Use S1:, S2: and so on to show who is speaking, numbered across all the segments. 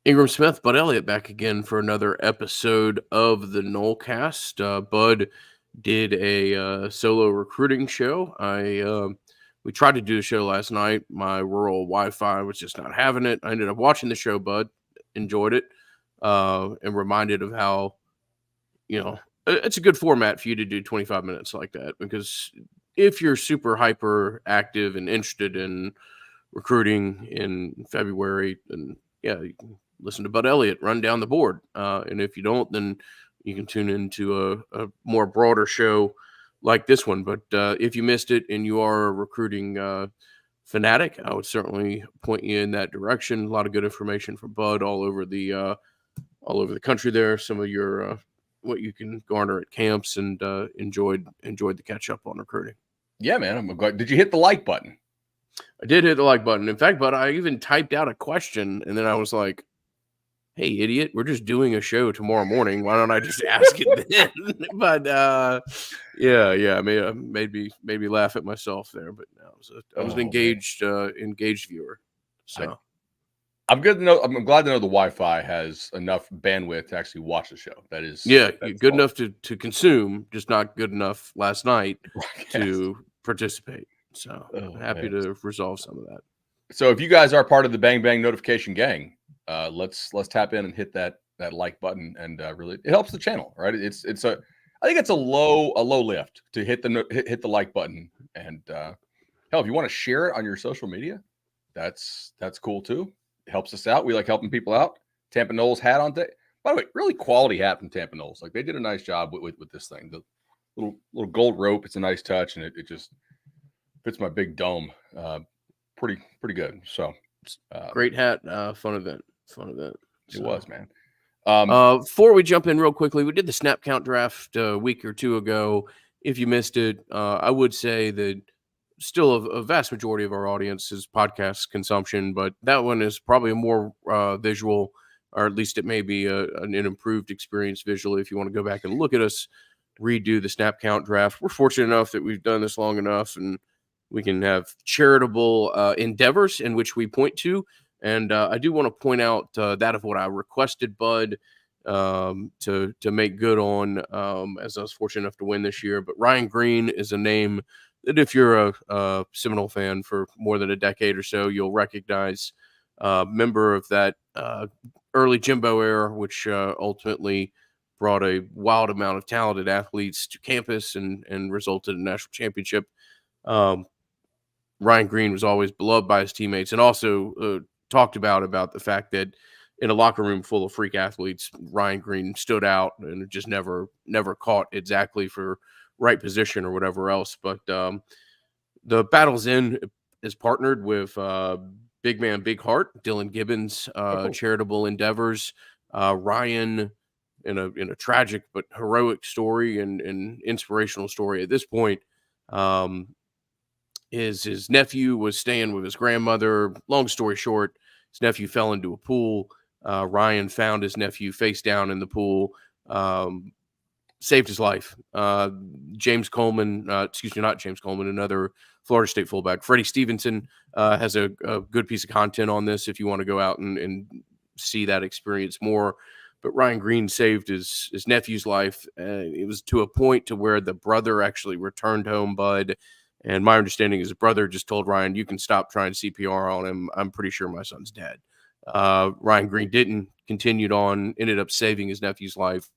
S1: Ingram Smith, Bud Elliott back again for another episode of the Knollcast. Bud did a solo recruiting show. We tried to do the show last night. My rural Wi-Fi was just not having it. I ended up watching the show, Bud. Enjoyed it, and reminded of how it's a good format for you to do 25 minutes like that, because if you're super hyper active and interested in recruiting in February, then yeah, you can listen to Bud Elliott run down the board. And if you don't, then you can tune into a more broader show like this one. But if you missed it and you are a recruiting fanatic, I would certainly point you in that direction. A lot of good information from Bud all over the country there. Some of your what you can garner at camps, and enjoyed the catch up on recruiting.
S2: Yeah, man. I'm glad. Did you hit the like button?
S1: I did hit the like button. In fact, but I even typed out a question, and then I was like, "Hey, idiot, we're just doing a show tomorrow morning. Why don't I just ask it then?" But yeah, made me laugh at myself there. But no, I was an engaged viewer. So
S2: I'm good to know. I'm glad to know the Wi-Fi has enough bandwidth to actually watch the show. That's
S1: good enough to consume, just not good enough last night to participate. So happy to resolve some of that.
S2: So if you guys are part of the Bang Bang notification gang, let's tap in and hit that like button, and really it helps the channel, right? I think it's a low lift to hit the like button, and hell, if you want to share it on your social media, that's cool too. It helps us out. We like helping people out. Tampa Knowles hat on day. By the way, really quality hat from Tampa Knowles. Like, they did a nice job with this thing. The little gold rope. It's a nice touch, and it just fits my big dome. Pretty good. So
S1: great hat. Fun event.
S2: It was, man.
S1: Before we jump in real quickly, we did the snap count draft a week or two ago. If you missed it, I would say that still a vast majority of our audience is podcast consumption, but that one is probably a more visual, or at least it may be an improved experience visually. If you want to go back and look at us redo the snap count draft, we're fortunate enough that we've done this long enough, and we can have charitable endeavors in which we point to. And I do want to point out that of what I requested Bud to make good on, as I was fortunate enough to win this year. But Ryan Green is a name that, if you're a Seminole fan for more than a decade or so, you'll recognize. Member of that early Jimbo era, which ultimately brought a wild amount of talented athletes to campus and resulted in a national championship. Ryan Green was always beloved by his teammates, and also talked about the fact that in a locker room full of freak athletes, Ryan Green stood out and just never caught exactly for right position or whatever else. But the Battles Inn is partnered with Big Man Big Heart, Dylan Gibbons, charitable endeavors. Ryan, in a tragic but heroic story and inspirational story at this point. His nephew was staying with his grandmother. Long story short, his nephew fell into a pool. Ryan found his nephew face down in the pool, saved his life. James Coleman, not James Coleman, another Florida State fullback, Freddie Stevenson, has a good piece of content on this if you want to go out and see that experience more. But Ryan Green saved his nephew's life. It was to a point to where the brother actually returned home, Bud. And my understanding is his brother just told Ryan, "You can stop trying CPR on him. I'm pretty sure my son's dead." Ryan Green didn't, continued on, ended up saving his nephew's life.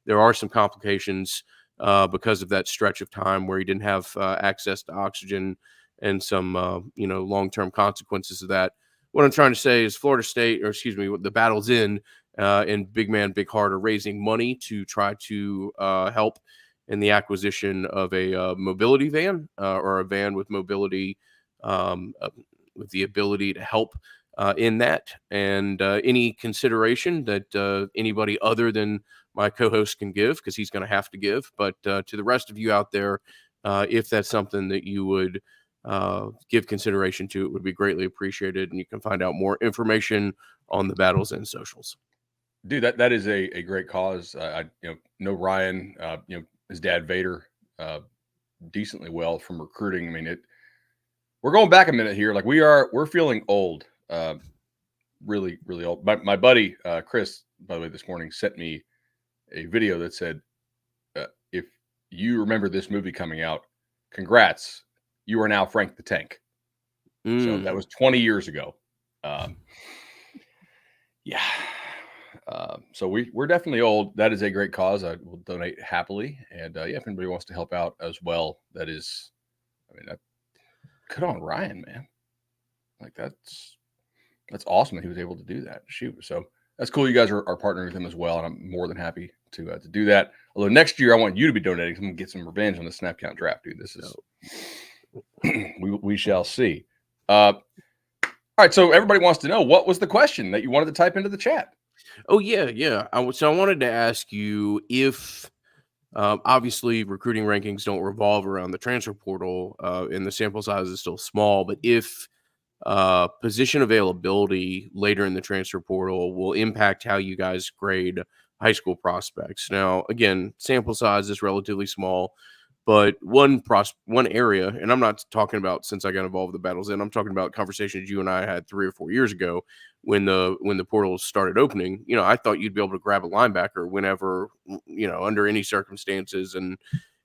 S1: There are some complications because of that stretch of time where he didn't have access to oxygen, and some long-term consequences of that. What I'm trying to say is Florida State, or excuse me, the Battles Inn and Big Man Big Heart are raising money to try to help in the acquisition of a mobility van, or a van with mobility, with the ability to help in that. And any consideration that anybody other than my co-host can give, because he's going to have to give. But to the rest of you out there, if that's something that you would give consideration to, it would be greatly appreciated. And you can find out more information on the Battles Inn socials.
S2: Dude, that is a great cause. I know Ryan, his dad Vader, decently well from recruiting. I mean, we're going back a minute here. Like, we're feeling old. really, really old. My buddy Chris, by the way, this morning sent me a video that said, if you remember this movie coming out, congrats, you are now Frank the Tank. So that was 20 years ago. Yeah. So we're definitely old. That is a great cause. I will donate happily. And yeah, if anybody wants to help out as well, that is, I mean, good on Ryan, man. Like that's awesome that he was able to do that. Shoot. So that's cool. You guys are partnering with him as well. And I'm more than happy to do that. Although next year I want you to be donating. I'm going to get some revenge on the snap count draft, dude. This is, we shall see. All right. So everybody wants to know, what was the question that you wanted to type into the chat?
S1: Oh yeah. So I wanted to ask you if, obviously recruiting rankings don't revolve around the transfer portal, and the sample size is still small, but if position availability later in the transfer portal will impact how you guys grade high school prospects. Now, again, sample size is relatively small, but one area, and I'm not talking about since I got involved with the Battles End, I'm talking about conversations you and I had 3 or 4 years ago when the portal started opening. You know, I thought you'd be able to grab a linebacker whenever, you know, under any circumstances, and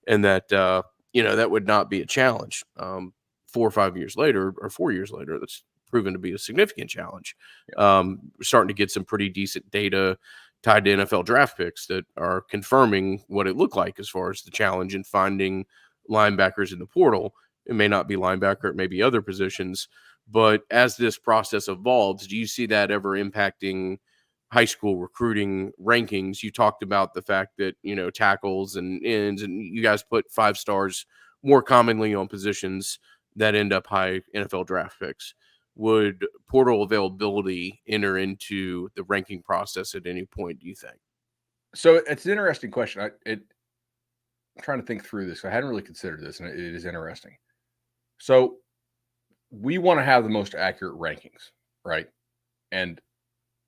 S1: that that would not be a challenge. 4 or 5 years later, or 4 years later, that's proven to be a significant challenge. We're starting to get some pretty decent data tied to NFL draft picks that are confirming what it looked like as far as the challenge in finding linebackers in the portal. It may not be linebacker, it may be other positions. But as this process evolves, do you see that ever impacting high school recruiting rankings? You talked about the fact that, you know, tackles and ends, and you guys put 5 stars more commonly on positions that end up high NFL draft picks. Would portal availability enter into the ranking process at any point, do you think?
S2: So it's an interesting question. I'm trying to think through this. I hadn't really considered this, and it is interesting. So we want to have the most accurate rankings, right? And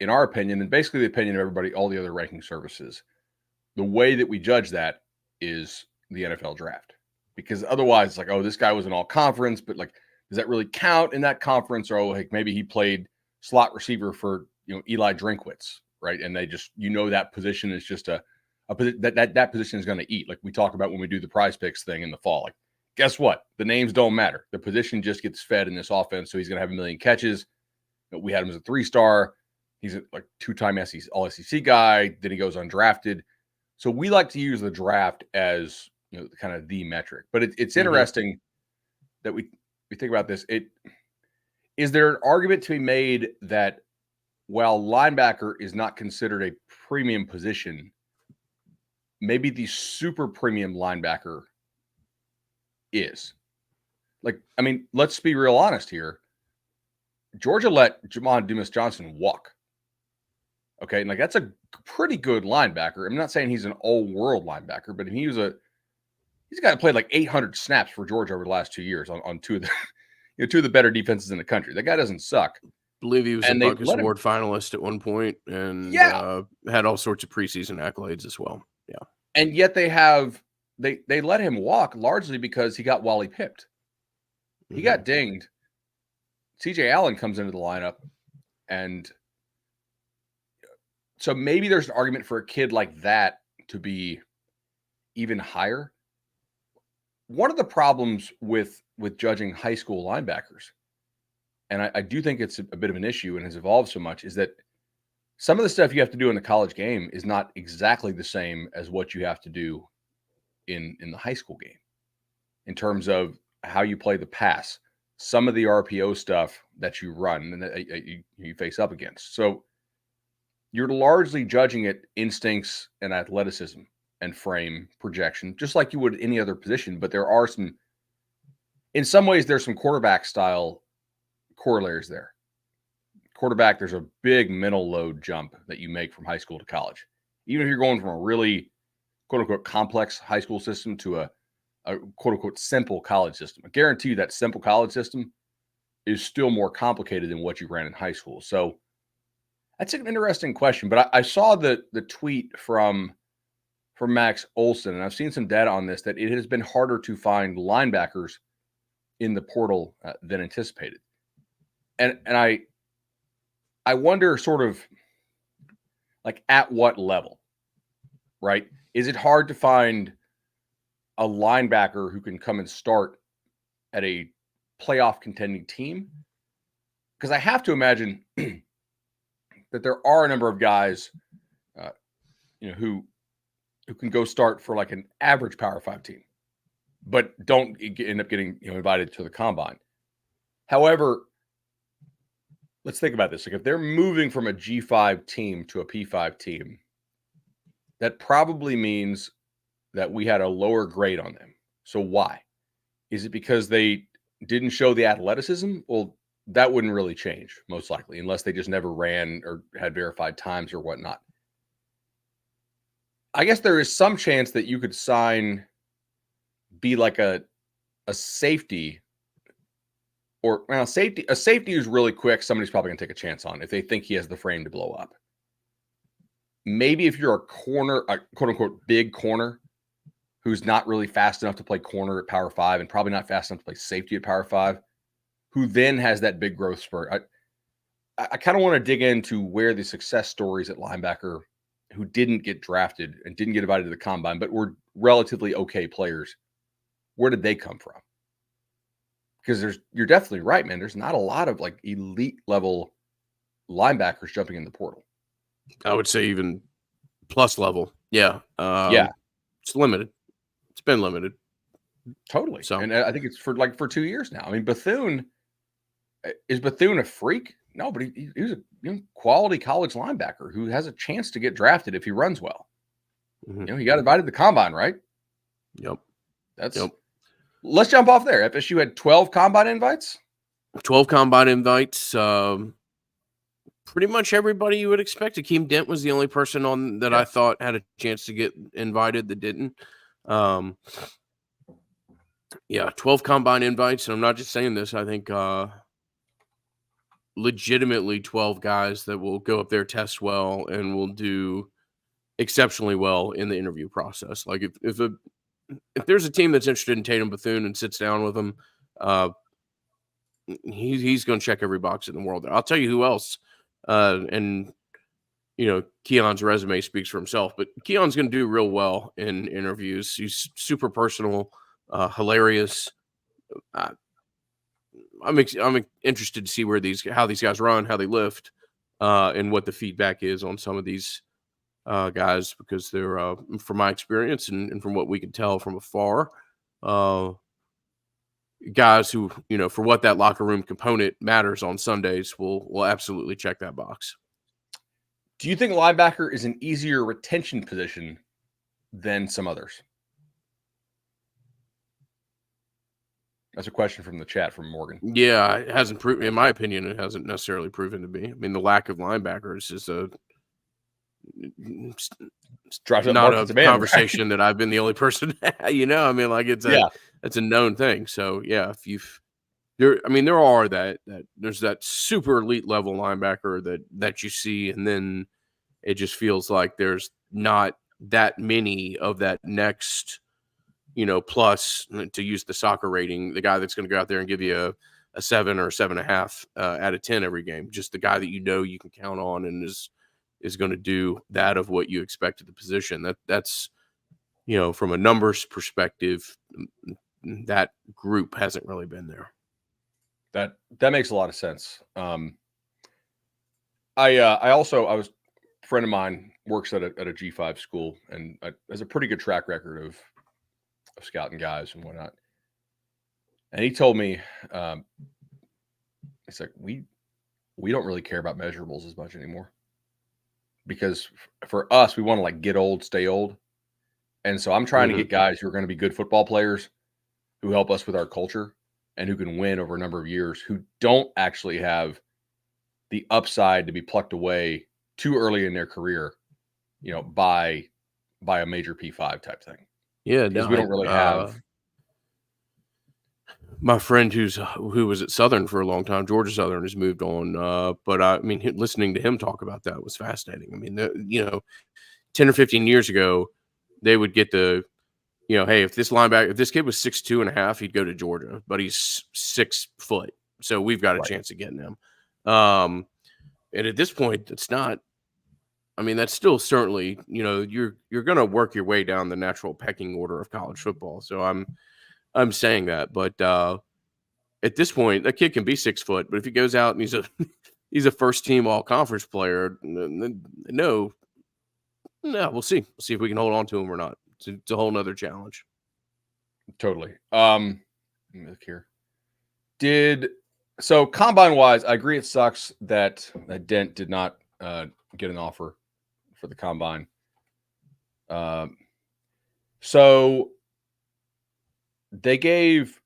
S2: in our opinion, and basically the opinion of everybody, all the other ranking services, the way that we judge that is the NFL draft. Because otherwise, it's like, oh, this guy was an all conference, but like, does that really count in that conference? Or, oh, like maybe he played slot receiver for, you know, Eli Drinkwitz, right? And they just, you know, that position is just that position is going to eat. Like we talk about when we do the prize picks thing in the fall. Like, guess what? The names don't matter. The position just gets fed in this offense. So he's going to have 1 million catches. We had him as a 3-star. He's a like 2-time all SEC guy. Then he goes undrafted. So we like to use the draft as, you know, kind of the metric. But it's interesting that we think about this. Is there an argument to be made that while linebacker is not considered a premium position, maybe the super premium linebacker is? Like, I mean, let's be real honest here. Georgia let Jamon Dumas-Johnson walk. Okay, and like that's a pretty good linebacker. I'm not saying he's an all-world linebacker, but he's a guy that played like 800 snaps for Georgia over the last 2 years on 2 of the 2 of the better defenses in the country. That guy doesn't suck.
S1: I believe he was a Buckus Award finalist at one point, and had all sorts of preseason accolades as well. Yeah,
S2: and yet they let him walk largely because he got Wally pipped. He got dinged. CJ Allen comes into the lineup, and so maybe there's an argument for a kid like that to be even higher. One of the problems with judging high school linebackers, and I do think it's a bit of an issue and has evolved so much, is that some of the stuff you have to do in the college game is not exactly the same as what you have to do in the high school game in terms of how you play the pass, some of the RPO stuff that you run and that you face up against. So you're largely judging it instincts and athleticism and frame projection, just like you would any other position. But there are in some ways, there's some quarterback style corollaries there. Quarterback, there's a big mental load jump that you make from high school to college. Even if you're going from a really quote unquote complex high school system to a quote unquote simple college system, I guarantee you that simple college system is still more complicated than what you ran in high school. So that's an interesting question. But I saw the tweet from Max Olson, and I've seen some data on this, that it has been harder to find linebackers in the portal than anticipated. And I I wonder sort of like at what level, right? Is it hard to find a linebacker who can come and start at a playoff contending team? Because I have to imagine that there are a number of guys, who can go start for like an average Power 5 team, but don't end up getting invited to the combine. However, let's think about this. Like if they're moving from a G5 team to a P5 team, that probably means that we had a lower grade on them. So why? Is it because they didn't show the athleticism? Well, that wouldn't really change, most likely, unless they just never ran or had verified times or whatnot. I guess there is some chance that you could be like a safety, or a safety who's really quick. Somebody's probably going to take a chance on if they think he has the frame to blow up. Maybe if you're a corner, a quote unquote big corner, who's not really fast enough to play corner at Power 5 and probably not fast enough to play safety at Power 5, who then has that big growth spurt. I kind of want to dig into where the success stories at linebacker who didn't get drafted and didn't get invited to the combine, but were relatively okay players, where did they come from? Because you're definitely right, man. There's not a lot of like elite level linebackers jumping in the portal.
S1: I would say even plus level. Yeah.
S2: Yeah.
S1: It's limited. It's been limited.
S2: Totally.
S1: So,
S2: and I think it's for 2 years now. I mean, is Bethune a freak? No, but he was a quality college linebacker who has a chance to get drafted if he runs well. He got invited to the combine, right?
S1: Yep.
S2: Let's jump off there. FSU had 12 combine invites.
S1: 12 combine invites. Pretty much everybody you would expect. Akeem Dent was the only person that I thought had a chance to get invited that didn't. 12 combine invites, and I'm not just saying this. I think legitimately 12 guys that will go up there, test well, and will do exceptionally well in the interview process. Like if there's a team that's interested in Tatum Bethune and sits down with him, he's going to check every box in the world. I'll tell you who else. And Keon's resume speaks for himself, but Keon's going to do real well in interviews. He's super personal, hilarious. I'm interested to see how these guys run, how they lift, and what the feedback is on some of these guys, because they're, from my experience and from what we can tell from afar, guys who, for what that locker room component matters on Sundays will absolutely check that box.
S2: Do you think linebacker is an easier retention position than some others? That's a question from the chat from Morgan.
S1: Yeah, it hasn't proven, in my opinion, it hasn't necessarily proven to be. I mean, the lack of linebackers is not a conversation that I've been the only person. I mean, like it's a known thing. So yeah, if there are there's that super elite level linebacker that you see, and then it just feels like there's not that many of that next, plus, to use the soccer rating, the guy that's going to go out there and give you a 7 or 7.5 out of 10 every game. Just the guy that you can count on and is going to do that of what you expect at the position. That's from a numbers perspective, that group hasn't really been there.
S2: That makes a lot of sense. A friend of mine works at a G5 school and has a pretty good track record of scouting guys and whatnot. And he told me, it's like, we don't really care about measurables as much anymore, because for us, we want to get old, stay old. And so I'm trying to get guys who are going to be good football players, who help us with our culture and who can win over a number of years, who don't actually have the upside to be plucked away too early in their career, by a major P5 type thing.
S1: Yeah,
S2: because we don't really have.
S1: My friend who was at Southern for a long time, Georgia Southern, has moved on. But I mean, listening to him talk about that was fascinating. I mean, 10 or 15 years ago, they would get hey, if this kid was 6'2.5", he'd go to Georgia, but he's 6 foot, so we've got a chance of getting him. And at this point, it's not. I mean, that's still certainly, you're going to work your way down the natural pecking order of college football. So I'm saying that, but at this point, that kid can be 6 foot, but if he goes out and he's a first team all conference player, no, we'll see. We'll see if we can hold on to him or not. It's a whole nother challenge.
S2: Totally. Let me look here. So combine wise, I agree it sucks that Dent did not get an offer for the combine. So they gave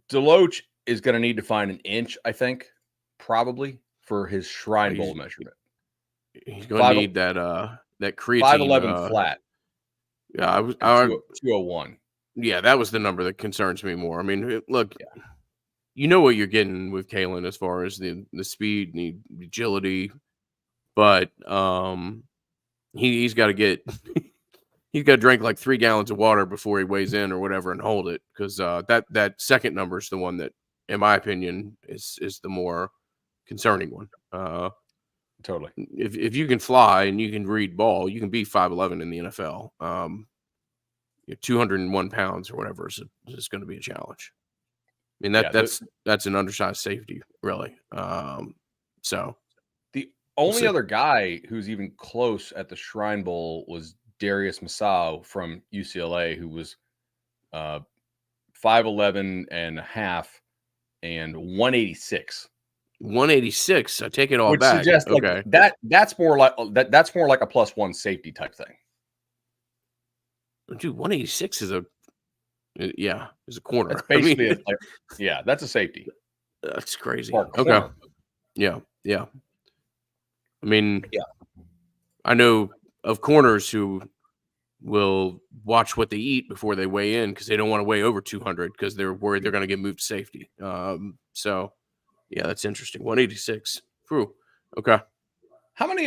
S2: Deloach is going to need to find an inch, I think, probably for his Shrine Bowl measurement.
S1: He's going to need that creatine.
S2: 5'11" flat.
S1: Yeah,
S2: 201.
S1: Yeah, that was the number that concerns me more. I mean, look, you know what you're getting with Kalen as far as the speed and the agility, but he's got to get he's got to drink like 3 gallons of water before he weighs in or whatever and hold it, because that second number is the one that, in my opinion, is the more concerning one.
S2: Totally.
S1: If you can fly and you can read ball, you can be 5'11" in the NFL. 201 pounds or whatever is going to be a challenge. I mean, that's an undersized safety, really. So
S2: the only other guy who's even close at the Shrine Bowl was Darius Masao from UCLA, who was 5'11 and a half and 186.
S1: 186. I take it all
S2: Which
S1: back.
S2: Suggests
S1: okay,
S2: that's more like a +1 safety type thing.
S1: Dude, 186 is a corner.
S2: That's basically that's a safety.
S1: That's crazy. Okay. Yeah. I mean, I know of corners who will watch what they eat before they weigh in because they don't want to weigh over 200 because they're worried they're going to get moved to safety. So yeah, that's interesting. 186. Whew. Okay.
S2: How many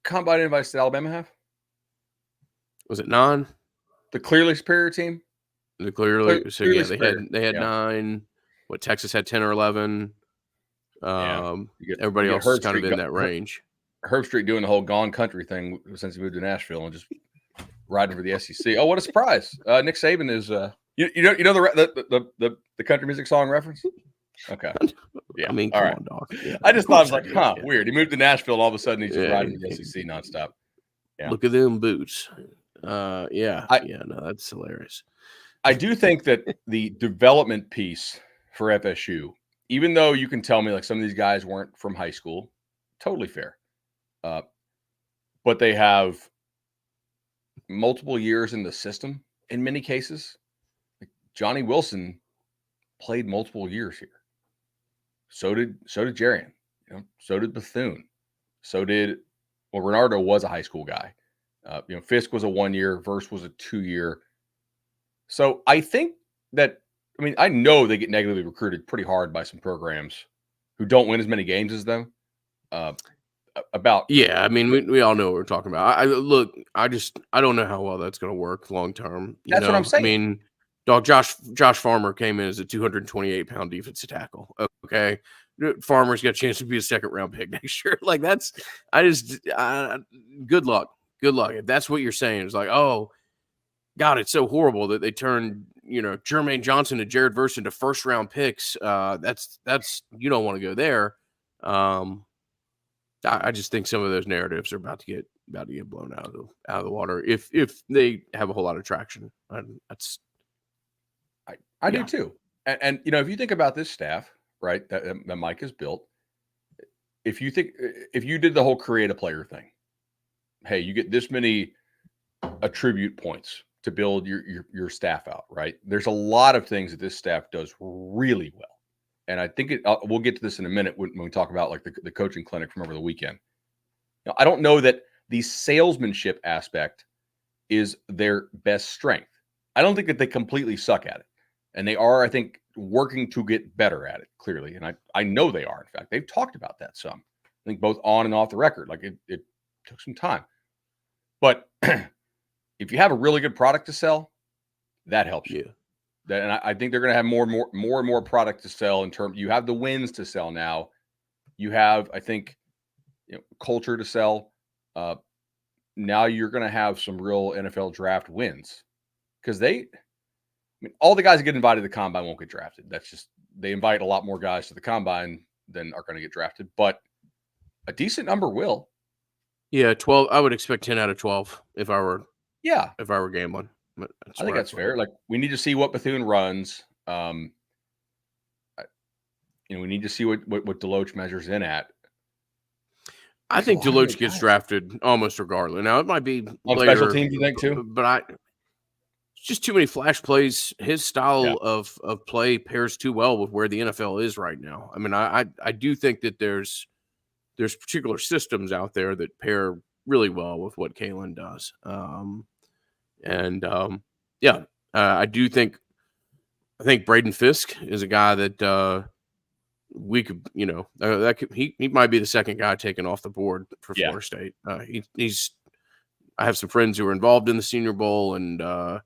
S2: combine invites did Alabama have?
S1: Was it 9?
S2: The clearly superior team?
S1: They had 9. What, Texas had 10 or 11. Everybody else is kind of in that range.
S2: Herb Street doing the whole gone country thing since he moved to Nashville and just riding for the SEC. Oh, what a surprise! Nick Saban is you know the country music song reference. Okay,
S1: yeah. I mean, come on, dog. Yeah,
S2: I just thought it was like, weird. He moved to Nashville and all of a sudden he's just riding the SEC nonstop. Yeah.
S1: Look at them boots. No, that's hilarious.
S2: I do think that the development piece for FSU, even though you can tell me like some of these guys weren't from high school, totally fair. But they have multiple years in the system in many cases. Like Johnny Wilson played multiple years here. So did Jarian. So did Bethune. Renardo was a high school guy. Fisk was a 1-year, Verse was a 2-year. So I think that, I know they get negatively recruited pretty hard by some programs who don't win as many games as them.
S1: We all know what we're talking about. I don't know how well that's going to work long term.
S2: That's what I'm saying.
S1: Josh Farmer came in as a 228-pound defensive tackle. Okay, Farmer's got a chance to be a 2nd-round pick next year. Like good luck. Good luck. If that's what you're saying, it's like, oh God, it's so horrible that they turned Jermaine Johnson and Jared Verse into 1st-round picks. That's you don't want to go there. I just think some of those narratives are about to get blown out of the water if they have a whole lot of traction.
S2: I do too. And if you think about this staff, right, that Mike has built, if you did the whole create a player thing, hey, you get this many attribute points to build your staff out, right? There's a lot of things that this staff does really well. And I think we'll get to this in a minute when we talk about like the coaching clinic from over the weekend. Now, I don't know that the salesmanship aspect is their best strength. I don't think that they completely suck at it. And they are, I think, working to get better at it, clearly. And I know they are. In fact, they've talked about that some. I think both on and off the record. Like it took some time. But if you have a really good product to sell, that helps you. And I think they're going to have more and more product to sell in terms. You have the wins to sell now. You have, I think, culture to sell. Now you're going to have some real NFL draft wins because all the guys that get invited to the combine won't get drafted. That's just, they invite a lot more guys to the combine than are going to get drafted, but a decent number will.
S1: Yeah, 12. I would expect 10 out of 12 if I were gambling. But
S2: I think that's fair. Like, we need to see what Bethune runs. We need to see what Deloach measures in at.
S1: I think Deloach gets drafted almost regardless. Now, it might be
S2: on
S1: later,
S2: special teams, you think, too?
S1: But it's just too many flash plays. His style of play pairs too well with where the NFL is right now. I mean, I do think that there's particular systems out there that pair really well with what Kalen does. I do think Braden Fisk is a guy that we could, he might be the second guy taken off the board for Florida State. I have some friends who are involved in the Senior Bowl, and a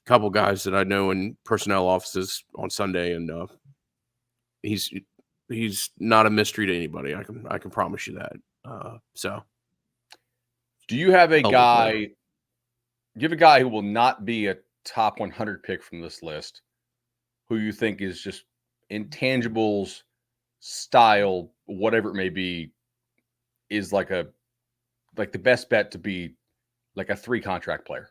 S1: couple guys that I know in personnel offices on Sunday, and he's not a mystery to anybody. I can promise you that.
S2: Do you have a guy? Do you have a guy who will not be a top 100 pick from this list, who you think is just intangibles, style, whatever it may be, is like the best bet to be like a 3 contract player?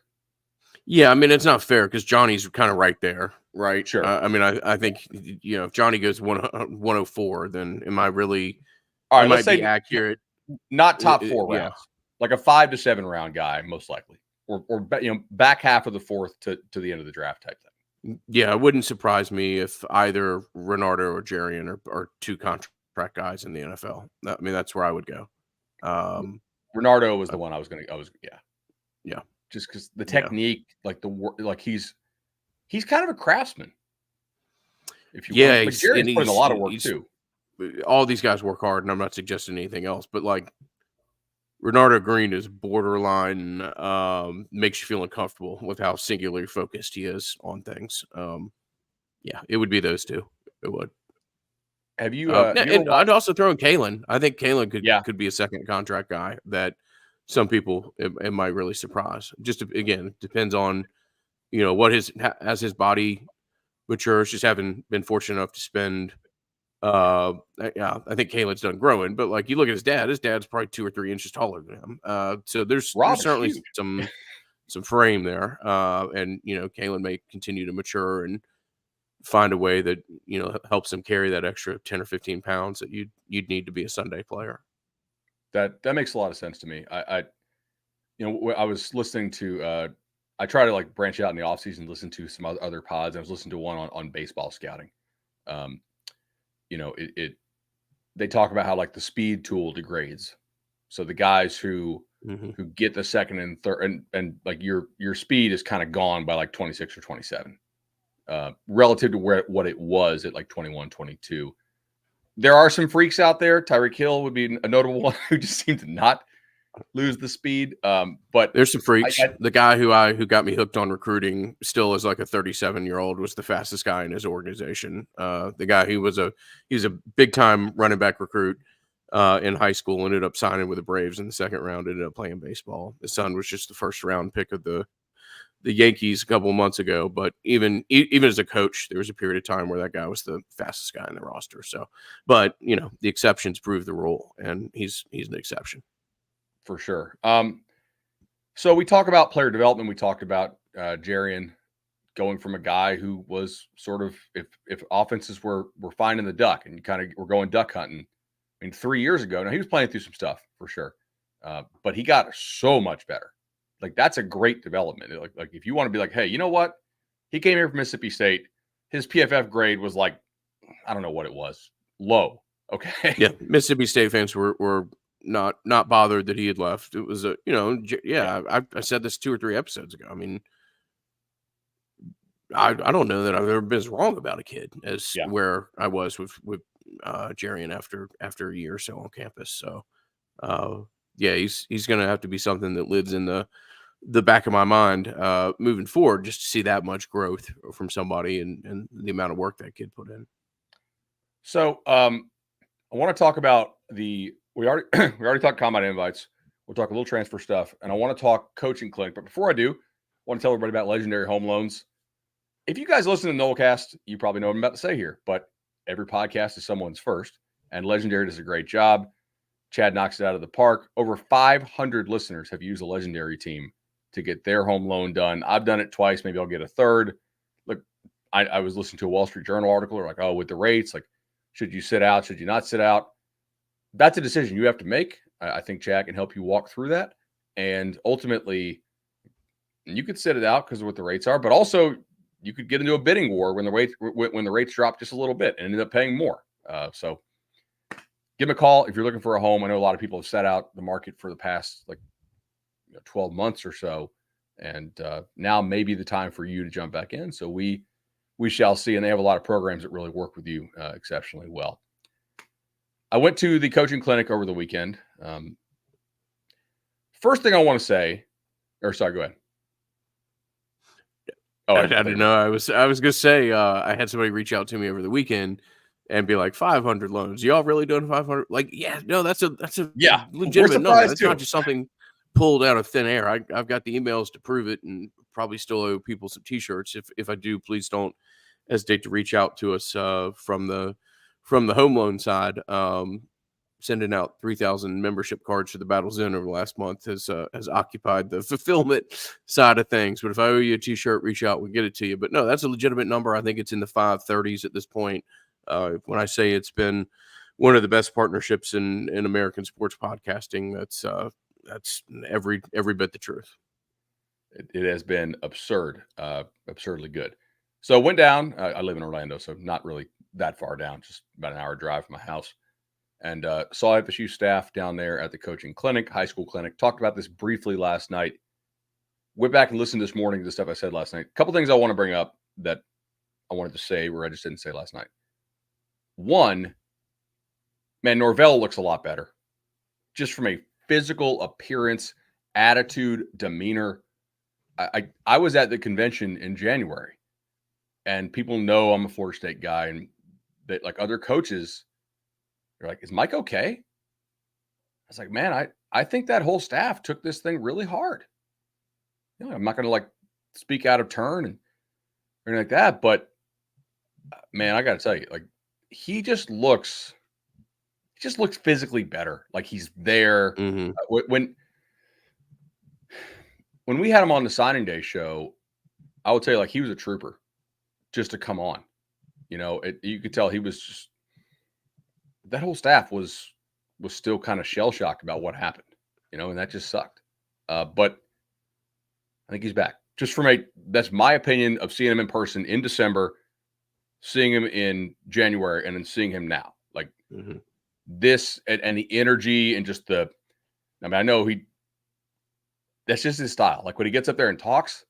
S1: Yeah, I mean, it's not fair because Johnny's kind of right there, right?
S2: Sure.
S1: I mean, I think, if Johnny goes 104, then am I really?
S2: All right,
S1: let's say accurate.
S2: Not top 4 rounds, like a 5 to 7 round guy, most likely, or back half of the 4th to the end of the draft type thing.
S1: Yeah, it wouldn't surprise me if either Renardo or Jarian are 2 contract guys in the NFL. I mean, that's where I would go.
S2: Renardo was the one I was
S1: yeah.
S2: Just because the technique, like the work, like he's kind of a craftsman. If you want. But Jarian's putting a lot of work too.
S1: All these guys work hard, and I'm not suggesting anything else, but like Renardo Green is borderline, makes you feel uncomfortable with how singularly focused he is on things. It would be those 2. It would.
S2: Have you?
S1: And I'd also throw in Kalen. I think Kalen could be a second contract guy that some people it might really surprise. Just again, depends on what as his body matures. Just having been fortunate enough to spend. I think Kalen's done growing, but like you look at his dad. His dad's probably 2 or 3 inches taller than him. So there's certainly some frame there. And Kalen may continue to mature and find a way that helps him carry that extra 10 or 15 pounds that you'd need to be a Sunday player.
S2: That makes a lot of sense to me. I was listening to. I try to like branch out in the off season, listen to some other pods. I was listening to one on baseball scouting. They talk about how like the speed tool degrades. So the guys who get the second and third and like your speed is kind of gone by like 26 or 27, relative to what it was at like 21, 22. There are some freaks out there. Tyreek Hill would be a notable one who just seemed to not lose the speed. But
S1: there's some freaks. The guy who got me hooked on recruiting still is like a 37-year-old, was the fastest guy in his organization. The guy he was a big time running back recruit in high school, ended up signing with the Braves in the 2nd round, ended up playing baseball. His son was just the 1st round pick of the Yankees a couple of months ago. But even as a coach, there was a period of time where that guy was the fastest guy in the roster. So, but the exceptions prove the rule, and he's an exception.
S2: For sure. So we talk about player development. We talked about Jarian going from a guy who was sort of, if offenses were finding the duck and you kind of were going duck hunting. I mean, 3 years ago, now he was playing through some stuff for sure, but he got so much better. Like that's a great development. Like if you want to be like, hey, you know what? He came here from Mississippi State. His PFF grade was like, I don't know what it was, low. Okay.
S1: Yeah, Mississippi State fans were not bothered that he had left. It was I said this 2 or 3 episodes ago. I mean, I don't know that I've ever been as wrong about a kid as where I was with Jarian after a year or so on campus. So he's gonna have to be something that lives in the back of my mind moving forward, just to see that much growth from somebody and the amount of work that kid put in.
S2: So I want to talk about we already talked combine invites. We'll talk a little transfer stuff, and I want to talk coaching clinic. But before I do, I want to tell everybody about Legendary Home Loans. If you guys listen to Nolecast, you probably know what I'm about to say here, but every podcast is someone's first, and Legendary does a great job. Chad knocks it out of the park. Over 500 listeners have used the Legendary team to get their home loan done. I've done it twice. Maybe I'll get a third. Look, I was listening to a Wall Street Journal article. They're like, oh, with the rates, like, should you sit out? Should you not sit out? That's a decision you have to make. I think Chad can help you walk through that. And ultimately, you could sit it out because of what the rates are, but also you could get into a bidding war when the rates drop just a little bit and end up paying more. So give me a call if you're looking for a home. I know a lot of people have set out the market for the past 12 months or so. And now may be the time for you to jump back in. So we shall see. And they have a lot of programs that really work with you exceptionally well. I went to the coaching clinic over the weekend. First thing I want to say, or sorry, go ahead.
S1: Oh, I don't know. I was going to say, I had somebody reach out to me over the weekend and be like, 500 loans. Y'all really doing 500? Like, yeah, no, that's a legitimate number. That's not just something pulled out of thin air. I've got the emails to prove it, and probably still owe people some t-shirts. If I do, please don't hesitate to reach out to us from the home loan side. Sending out 3,000 membership cards to the Battle's Inn over the last month has occupied the fulfillment side of things. But if I owe you a t-shirt, reach out, we'll get it to you. But no, that's a legitimate number. I think it's in the 530s at this point. When I say it's been one of the best partnerships in American sports podcasting, that's every bit the truth.
S2: It has been absurdly good. So I went down. I live in Orlando, so not really that far down, just about an hour drive from my house. And saw FSU staff down there at the coaching clinic, high school clinic. Talked about this briefly last night. Went back and listened this morning to the stuff I said last night. A couple things I want to bring up that I wanted to say where I just didn't say last night. One, man, Norvell looks a lot better. Just from a physical appearance, attitude, demeanor. I was at the convention in January, and people know I'm a Florida State guy, and that like other coaches, they're like, is Mike okay? I was like, man, I think that whole staff took this thing really hard. You know, I'm not going to speak out of turn and anything like that, but man, I got to tell you, he just looks physically better. Like he's there.
S1: Mm-hmm.
S2: When we had him on the signing day show, I would tell you he was a trooper just to come on. You know, you could tell he was just, that whole staff was still kind of shell shocked about what happened, and that just sucked. But I think he's back. Just that's my opinion of seeing him in person in December, seeing him in January, and then seeing him now. This and the energy and just I know that's just his style. Like when he gets up there and talks,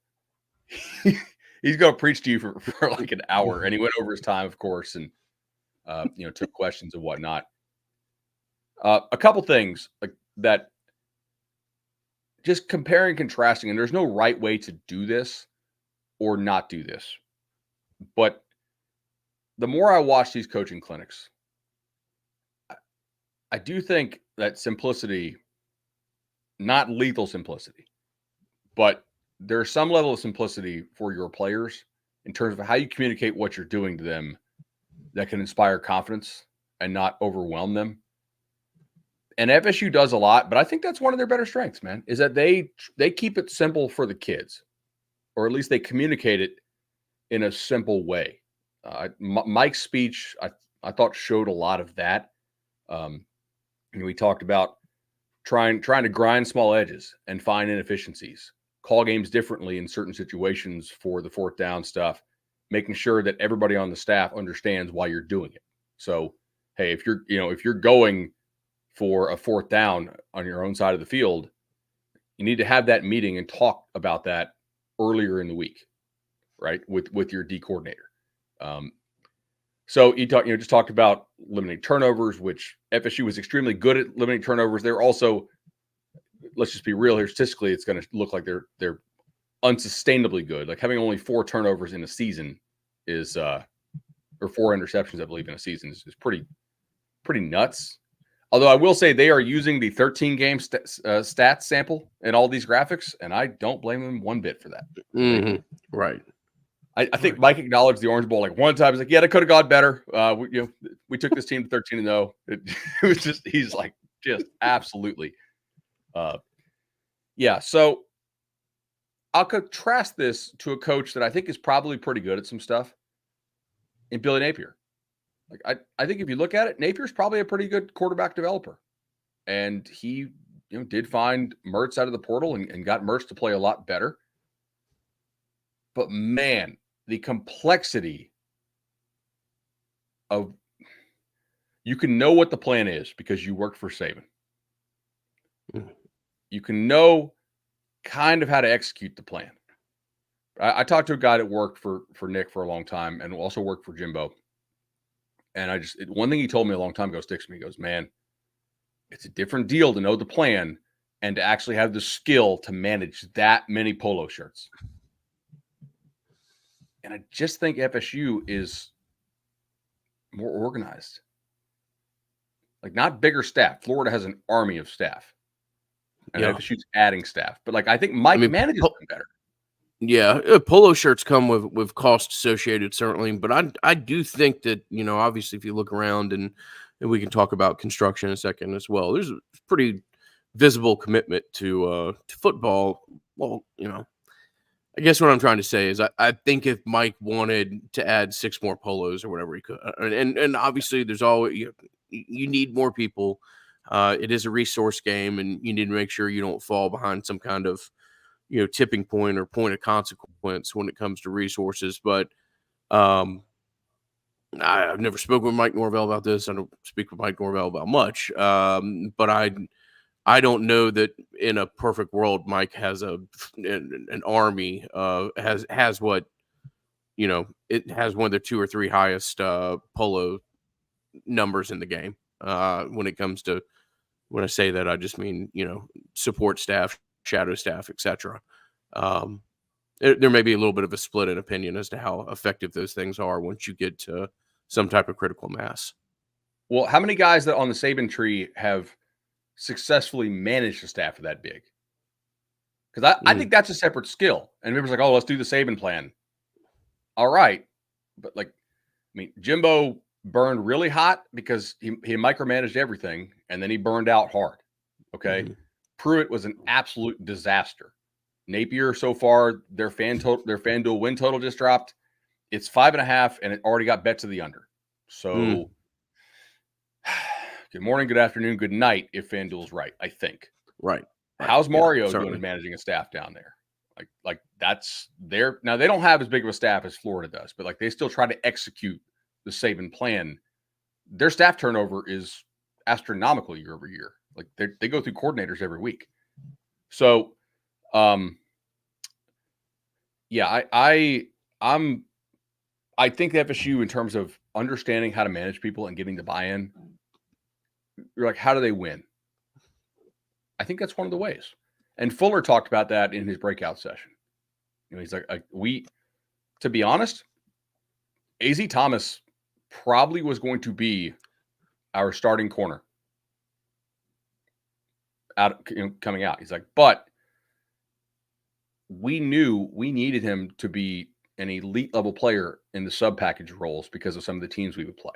S2: he's going to preach to you for an hour. And he went over his time, of course, and took questions and whatnot. A couple things that, just comparing, contrasting, and there's no right way to do this or not do this. But the more I watch these coaching clinics, I do think that simplicity, not lethal simplicity, but there's some level of simplicity for your players in terms of how you communicate what you're doing to them that can inspire confidence and not overwhelm them. And FSU does a lot, but I think that's one of their better strengths, man, is that they keep it simple for the kids, or at least they communicate it in a simple way. Mike's speech, I thought showed a lot of that. We talked about trying to grind small edges and find inefficiencies, call games differently in certain situations for the fourth down stuff, making sure that everybody on the staff understands why you're doing it. So, hey, if you're going for a fourth down on your own side of the field, you need to have that meeting and talk about that earlier in the week, right? With your D coordinator. So you just talked about limiting turnovers, which FSU was extremely good at limiting turnovers. They're also, let's just be real here, statistically, it's going to look like they're unsustainably good. Like having only 4 turnovers in a season is, or 4 interceptions, I believe, in a season is pretty pretty nuts. Although I will say they are using the 13 game stats sample in all these graphics, and I don't blame them one bit for that.
S1: Right.
S2: I think Mike acknowledged the Orange Bowl like one time. He's like, "Yeah, that could have gone better. We took this team to 13-0. It was just he's like just absolutely, yeah." So I'll contrast this to a coach that I think is probably pretty good at some stuff in Billy Napier. Like I think if you look at it, Napier's probably a pretty good quarterback developer, and he did find Mertz out of the portal and got Mertz to play a lot better. But man, the complexity of you can know what the plan is because you work for Saban. You can know kind of how to execute the plan. I talked to a guy that worked for Nick for a long time and also worked for Jimbo. And one thing he told me a long time ago sticks to me. He goes, man, it's a different deal to know the plan and to actually have the skill to manage that many polo shirts. And I just think FSU is more organized. Like, not bigger staff. Florida has an army of staff. And FSU's adding staff. But, like, I think Mike manages them better.
S1: Yeah, polo shirts come with cost associated, certainly. But I do think that, obviously, if you look around and we can talk about construction in a second as well, there's a pretty visible commitment to football. Well, I guess what I'm trying to say is I think if Mike wanted to add 6 more polos or whatever he could, and obviously there's always you need more people. It is a resource game, and you need to make sure you don't fall behind some kind of tipping point or point of consequence when it comes to resources. But I've never spoken with Mike Norvell about this. I don't speak with Mike Norvell about much. But I don't know that in a perfect world, Mike has an army, has what, it has one of the 2 or 3 highest polo numbers in the game. When it comes to, when I say that, I just mean, support staff, shadow staff, etc. There may be a little bit of a split in opinion as to how effective those things are once you get to some type of critical mass.
S2: Well, how many guys that on the Saban tree have successfully managed a staff that big? Because I think that's a separate skill. And everybody's like, oh, let's do the Saban plan. All right. But Jimbo burned really hot because he micromanaged everything, and then he burned out hard. Okay. Pruitt was an absolute disaster. Napier, so far, their FanDuel win total just dropped. It's 5.5, and it already got bet to the under. So good morning, good afternoon, good night if FanDuel's right, I think.
S1: Right.
S2: How's Mario doing managing a staff down there? Like that's their – now, they don't have as big of a staff as Florida does, but they still try to execute the Saban plan. Their staff turnover is astronomical year over year. Like they go through coordinators every week. So, yeah, I think FSU, in terms of understanding how to manage people and getting the buy-in, you're like, how do they win? I think that's one of the ways. And Fuller talked about that in his breakout session. He's like, to be honest, AZ Thomas probably was going to be our starting corner coming out. He's like, but we knew we needed him to be an elite level player in the sub package roles because of some of the teams we would play.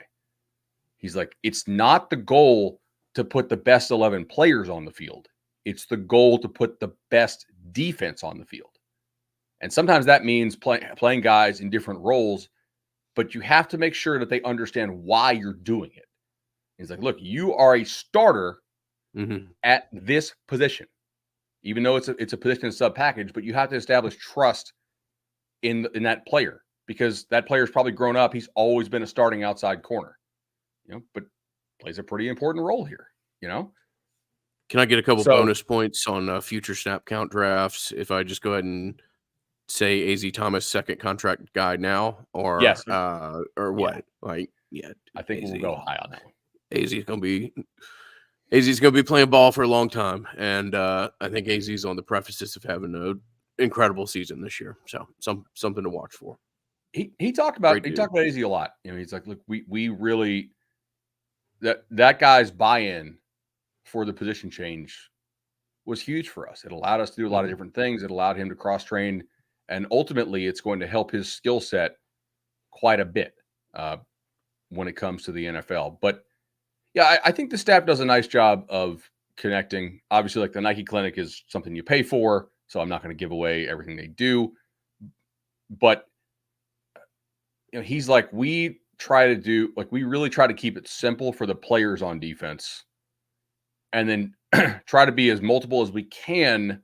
S2: He's like, it's not the goal to put the best 11 players on the field. It's the goal to put the best defense on the field. And sometimes that means playing guys in different roles, but you have to make sure that they understand why you're doing it. He's like, look, you are a starter at this position, even though it's a position in sub package, but you have to establish trust in that player, because that player's probably grown up. He's always been a starting outside corner, but plays a pretty important role here,
S1: Can I get a couple bonus points on future snap count drafts if I just go ahead and say AZ Thomas second contract guy now, or
S2: yes,
S1: or what?
S2: I think we'll go high on that one.
S1: AZ's gonna be playing ball for a long time, and I think AZ's on the precipice of having an incredible season this year. So something to watch for.
S2: He talked about AZ a lot. He's like, look, we really that guy's buy-in for the position change was huge for us. It allowed us to do a lot of different things. It allowed him to cross-train, and ultimately, it's going to help his skill set quite a bit when it comes to the NFL. But yeah, I think the staff does a nice job of connecting. Obviously, like the Nike Clinic is something you pay for, so I'm not going to give away everything they do. But he's like, we really try to keep it simple for the players on defense, and then try to be as multiple as we can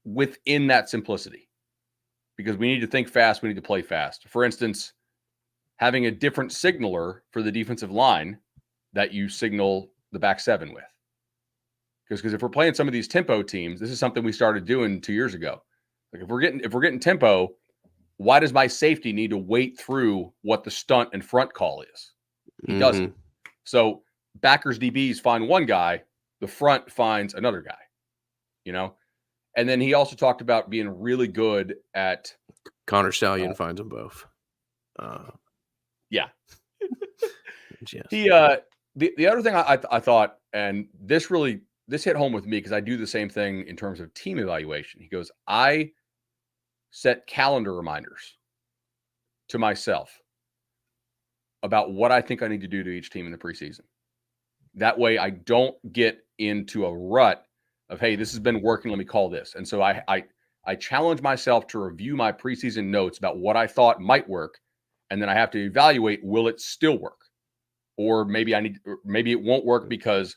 S2: within that simplicity, because we need to think fast. We need to play fast. For instance, having a different signaler for the defensive line that you signal the back seven with. Because if we're playing some of these tempo teams, this is something we started doing 2 years ago. Like if we're getting tempo, why does my safety need to wait through what the stunt and front call is? He doesn't. So backers DBs find one guy, the front finds another guy, And then he also talked about being really good at
S1: Connor Stallion finds them both.
S2: Yeah.
S1: Yes.
S2: He the other thing I thought, and this hit home with me because I do the same thing in terms of team evaluation. He goes, I set calendar reminders to myself about what I think I need to do to each team in the preseason. That way I don't get into a rut of, hey, this has been working, let me call this. And so I challenge myself to review my preseason notes about what I thought might work. And then I have to evaluate, will it still work? Or maybe it won't work because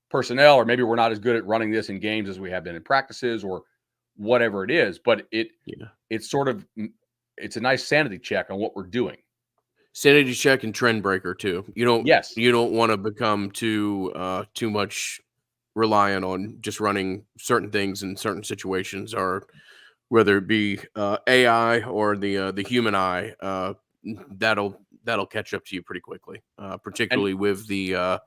S2: personnel, or maybe we're not as good at running this in games as we have been in practices, or whatever it is. But it's a nice sanity check on what we're doing.
S1: Sanity check and trend breaker too. You don't want to become too much reliant on just running certain things in certain situations, or whether it be AI or the human eye. That'll catch up to you pretty quickly, particularly with the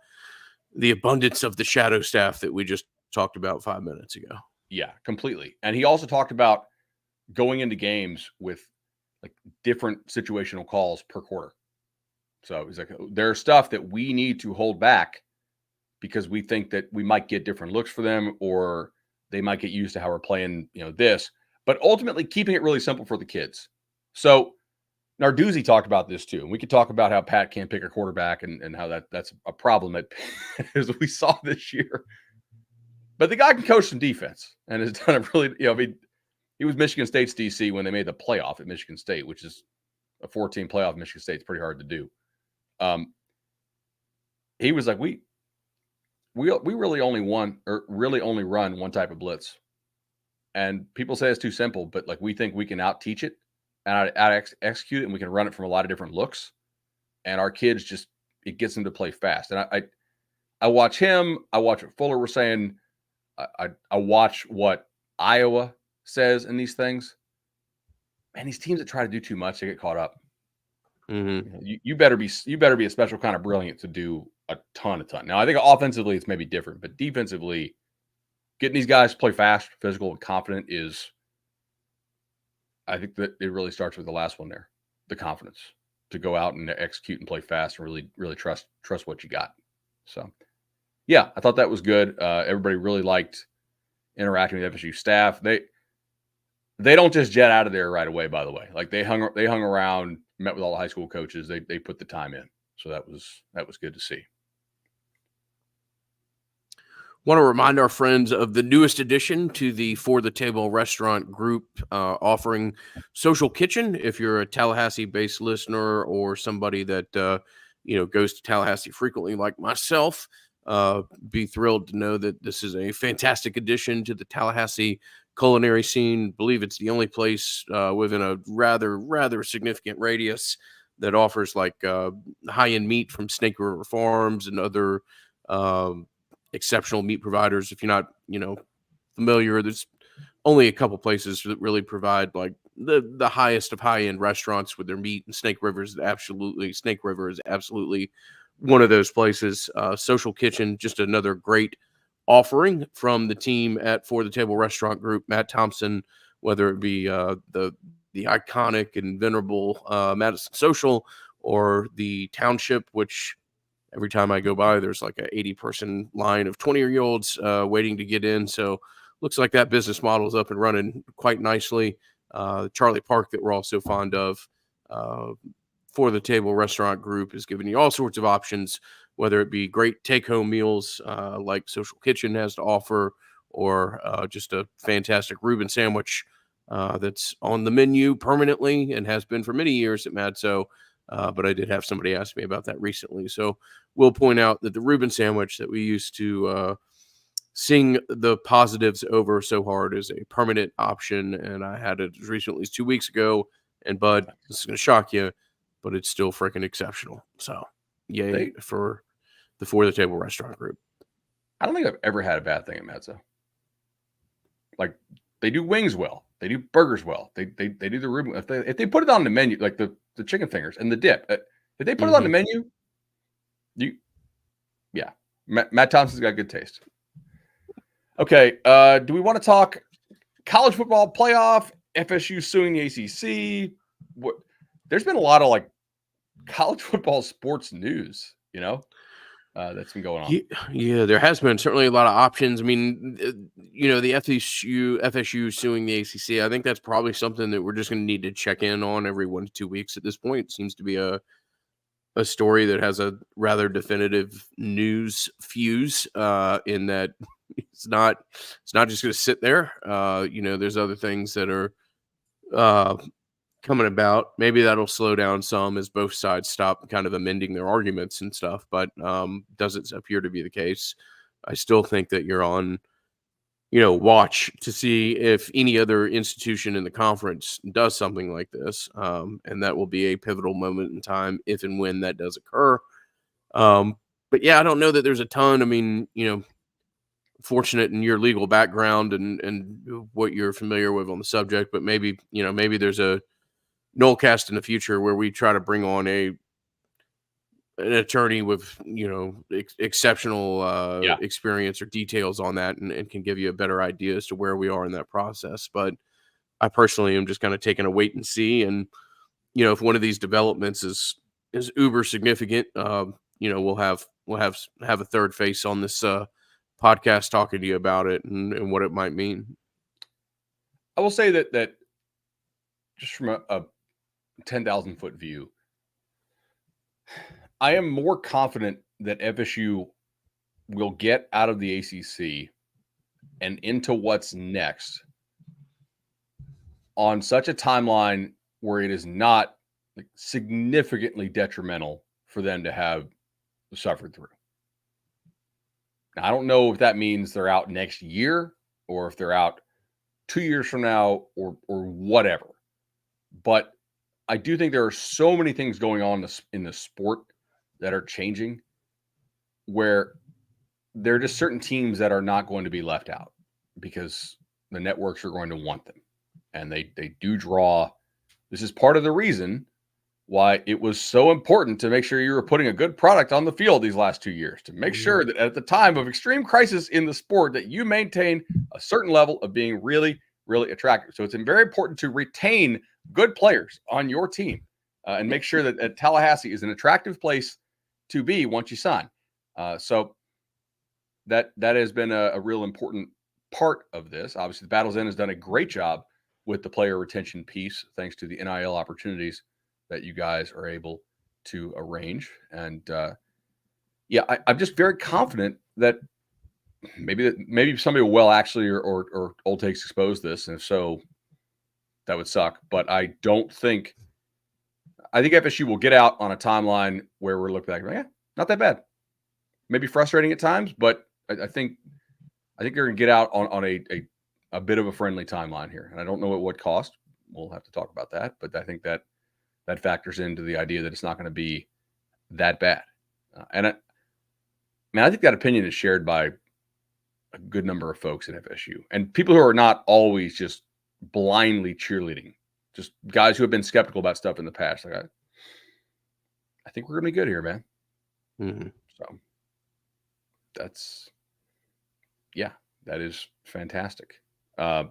S1: abundance of the shadow staff that we just talked about 5 minutes ago.
S2: Yeah, completely. And he also talked about going into games with like different situational calls per quarter. So he's like, there's stuff that we need to hold back because we think that we might get different looks for them, or they might get used to how we're playing, this, but ultimately keeping it really simple for the kids. So Narduzzi talked about this too. And we could talk about how Pat can't pick a quarterback and how that's a problem as we saw this year. But the guy can coach some defense and has done a really, he was Michigan State's DC when they made the playoff at Michigan State, which is a 14 playoff in Michigan State. It's pretty hard to do. He was like, we really only run one type of blitz. And people say it's too simple, but like we think we can out teach it and execute it, and we can run it from a lot of different looks. And our kids it gets them to play fast. And I watch him. I watch what Fuller was saying. I watch what Iowa says in these things. And these teams that try to do too much, they get caught up.
S1: Mm-hmm.
S2: You better be a special kind of brilliant to do a ton. Now I think offensively it's maybe different, but defensively, getting these guys to play fast, physical, and confident I think that it really starts with the last one there, the confidence to go out and execute and play fast and really, really trust what you got. So, yeah, I thought that was good. Everybody really liked interacting with FSU staff. They don't just jet out of there right away, by the way. Like they hung around, met with all the high school coaches. They put the time in. So that was good to see.
S1: Want to remind our friends of the newest addition to the For the Table restaurant group, offering Social Kitchen. If you're a Tallahassee-based listener or somebody that goes to Tallahassee frequently, like myself, be thrilled to know that this is a fantastic addition to the Tallahassee culinary scene. I believe it's the only place within a rather significant radius that offers like high-end meat from Snake River Farms and other exceptional meat providers. If you're not, familiar, there's only a couple places that really provide like the highest of high-end restaurants with their meat, and Snake River is absolutely one of those places. Social Kitchen, just another great offering from the team at For the Table Restaurant Group. Matt Thompson, whether it be the iconic and venerable Madison Social, or the Township, which every time I go by, there's like a 80-person line of 20-year-olds waiting to get in. So looks like that business model is up and running quite nicely. Charlie Park, that we're also fond of, uh, for the table restaurant group, is giving you all sorts of options, whether it be great take-home meals like Social Kitchen has to offer, or just a fantastic Reuben sandwich that's on the menu permanently and has been for many years at Madso. But I did have somebody ask me about that recently. So we'll point out that the Reuben sandwich that we used to sing the positives over so hard is a permanent option. And I had it as recently as 2 weeks ago. And Bud, this is going to shock you, but it's still freaking exceptional. So yay for the Table restaurant group.
S2: I don't think I've ever had a bad thing at Mezzo. Like, they do wings well, they do burgers well, they do the Reuben. If they put it on the menu, like the chicken fingers and the dip, if they put it on the menu, Matt Thompson's got good taste. Okay, do we want to talk college football playoff? FSU suing the ACC. There's been a lot of like college football sports news, that's been going on.
S1: Yeah, there has been certainly a lot of options. I mean, the FSU suing the ACC. I think that's probably something that we're just going to need to check in on every 1 to 2 weeks at this point. It seems to be a story that has a rather definitive news fuse in that it's not just going to sit there. There's other things that are coming about. Maybe that'll slow down some as both sides stop kind of amending their arguments and stuff, but doesn't appear to be the case. I still think that you're on, watch to see if any other institution in the conference does something like this. And that will be a pivotal moment in time if and when that does occur. But yeah, I don't know that there's a ton. I mean, fortunate in your legal background and what you're familiar with on the subject, but maybe there's a Nolecast in the future where we try to bring on an attorney with exceptional experience or details on that, and can give you a better idea as to where we are in that process. But I personally am just kind of taking a wait and see, and if one of these developments is uber significant, we'll have a third face on this podcast talking to you about it and what it might mean.
S2: I will say that just from a 10,000 foot view, I am more confident that FSU will get out of the ACC and into what's next on such a timeline where it is not significantly detrimental for them to have suffered through. Now, I don't know if that means they're out next year or if they're out 2 years from now or whatever. But I do think there are so many things going on in the sport that are changing, where there are just certain teams that are not going to be left out because the networks are going to want them. And they do draw. This is part of the reason why it was so important to make sure you were putting a good product on the field these last 2 years, to make sure that at the time of extreme crisis in the sport that you maintain a certain level of being really, really attractive. So it's very important to retain good players on your team and make sure that Tallahassee is an attractive place to be once you sign. So that has been a real important part of this. Obviously, the Battle's End has done a great job with the player retention piece, thanks to the NIL opportunities that you guys are able to arrange. And I'm just very confident that maybe somebody will actually or Old Takes expose this, and if so, that would suck. But I think FSU will get out on a timeline where we're looking back, not that bad. Maybe frustrating at times, but I think they're going to get out on a bit of a friendly timeline here. And I don't know at what cost. We'll have to talk about that. But I think that factors into the idea that it's not going to be that bad. I think that opinion is shared by a good number of folks at FSU and people who are not always just blindly cheerleading, just guys who have been skeptical about stuff in the past. Like, I think we're going to be good here, man.
S1: Mm-hmm.
S2: So that is fantastic. Let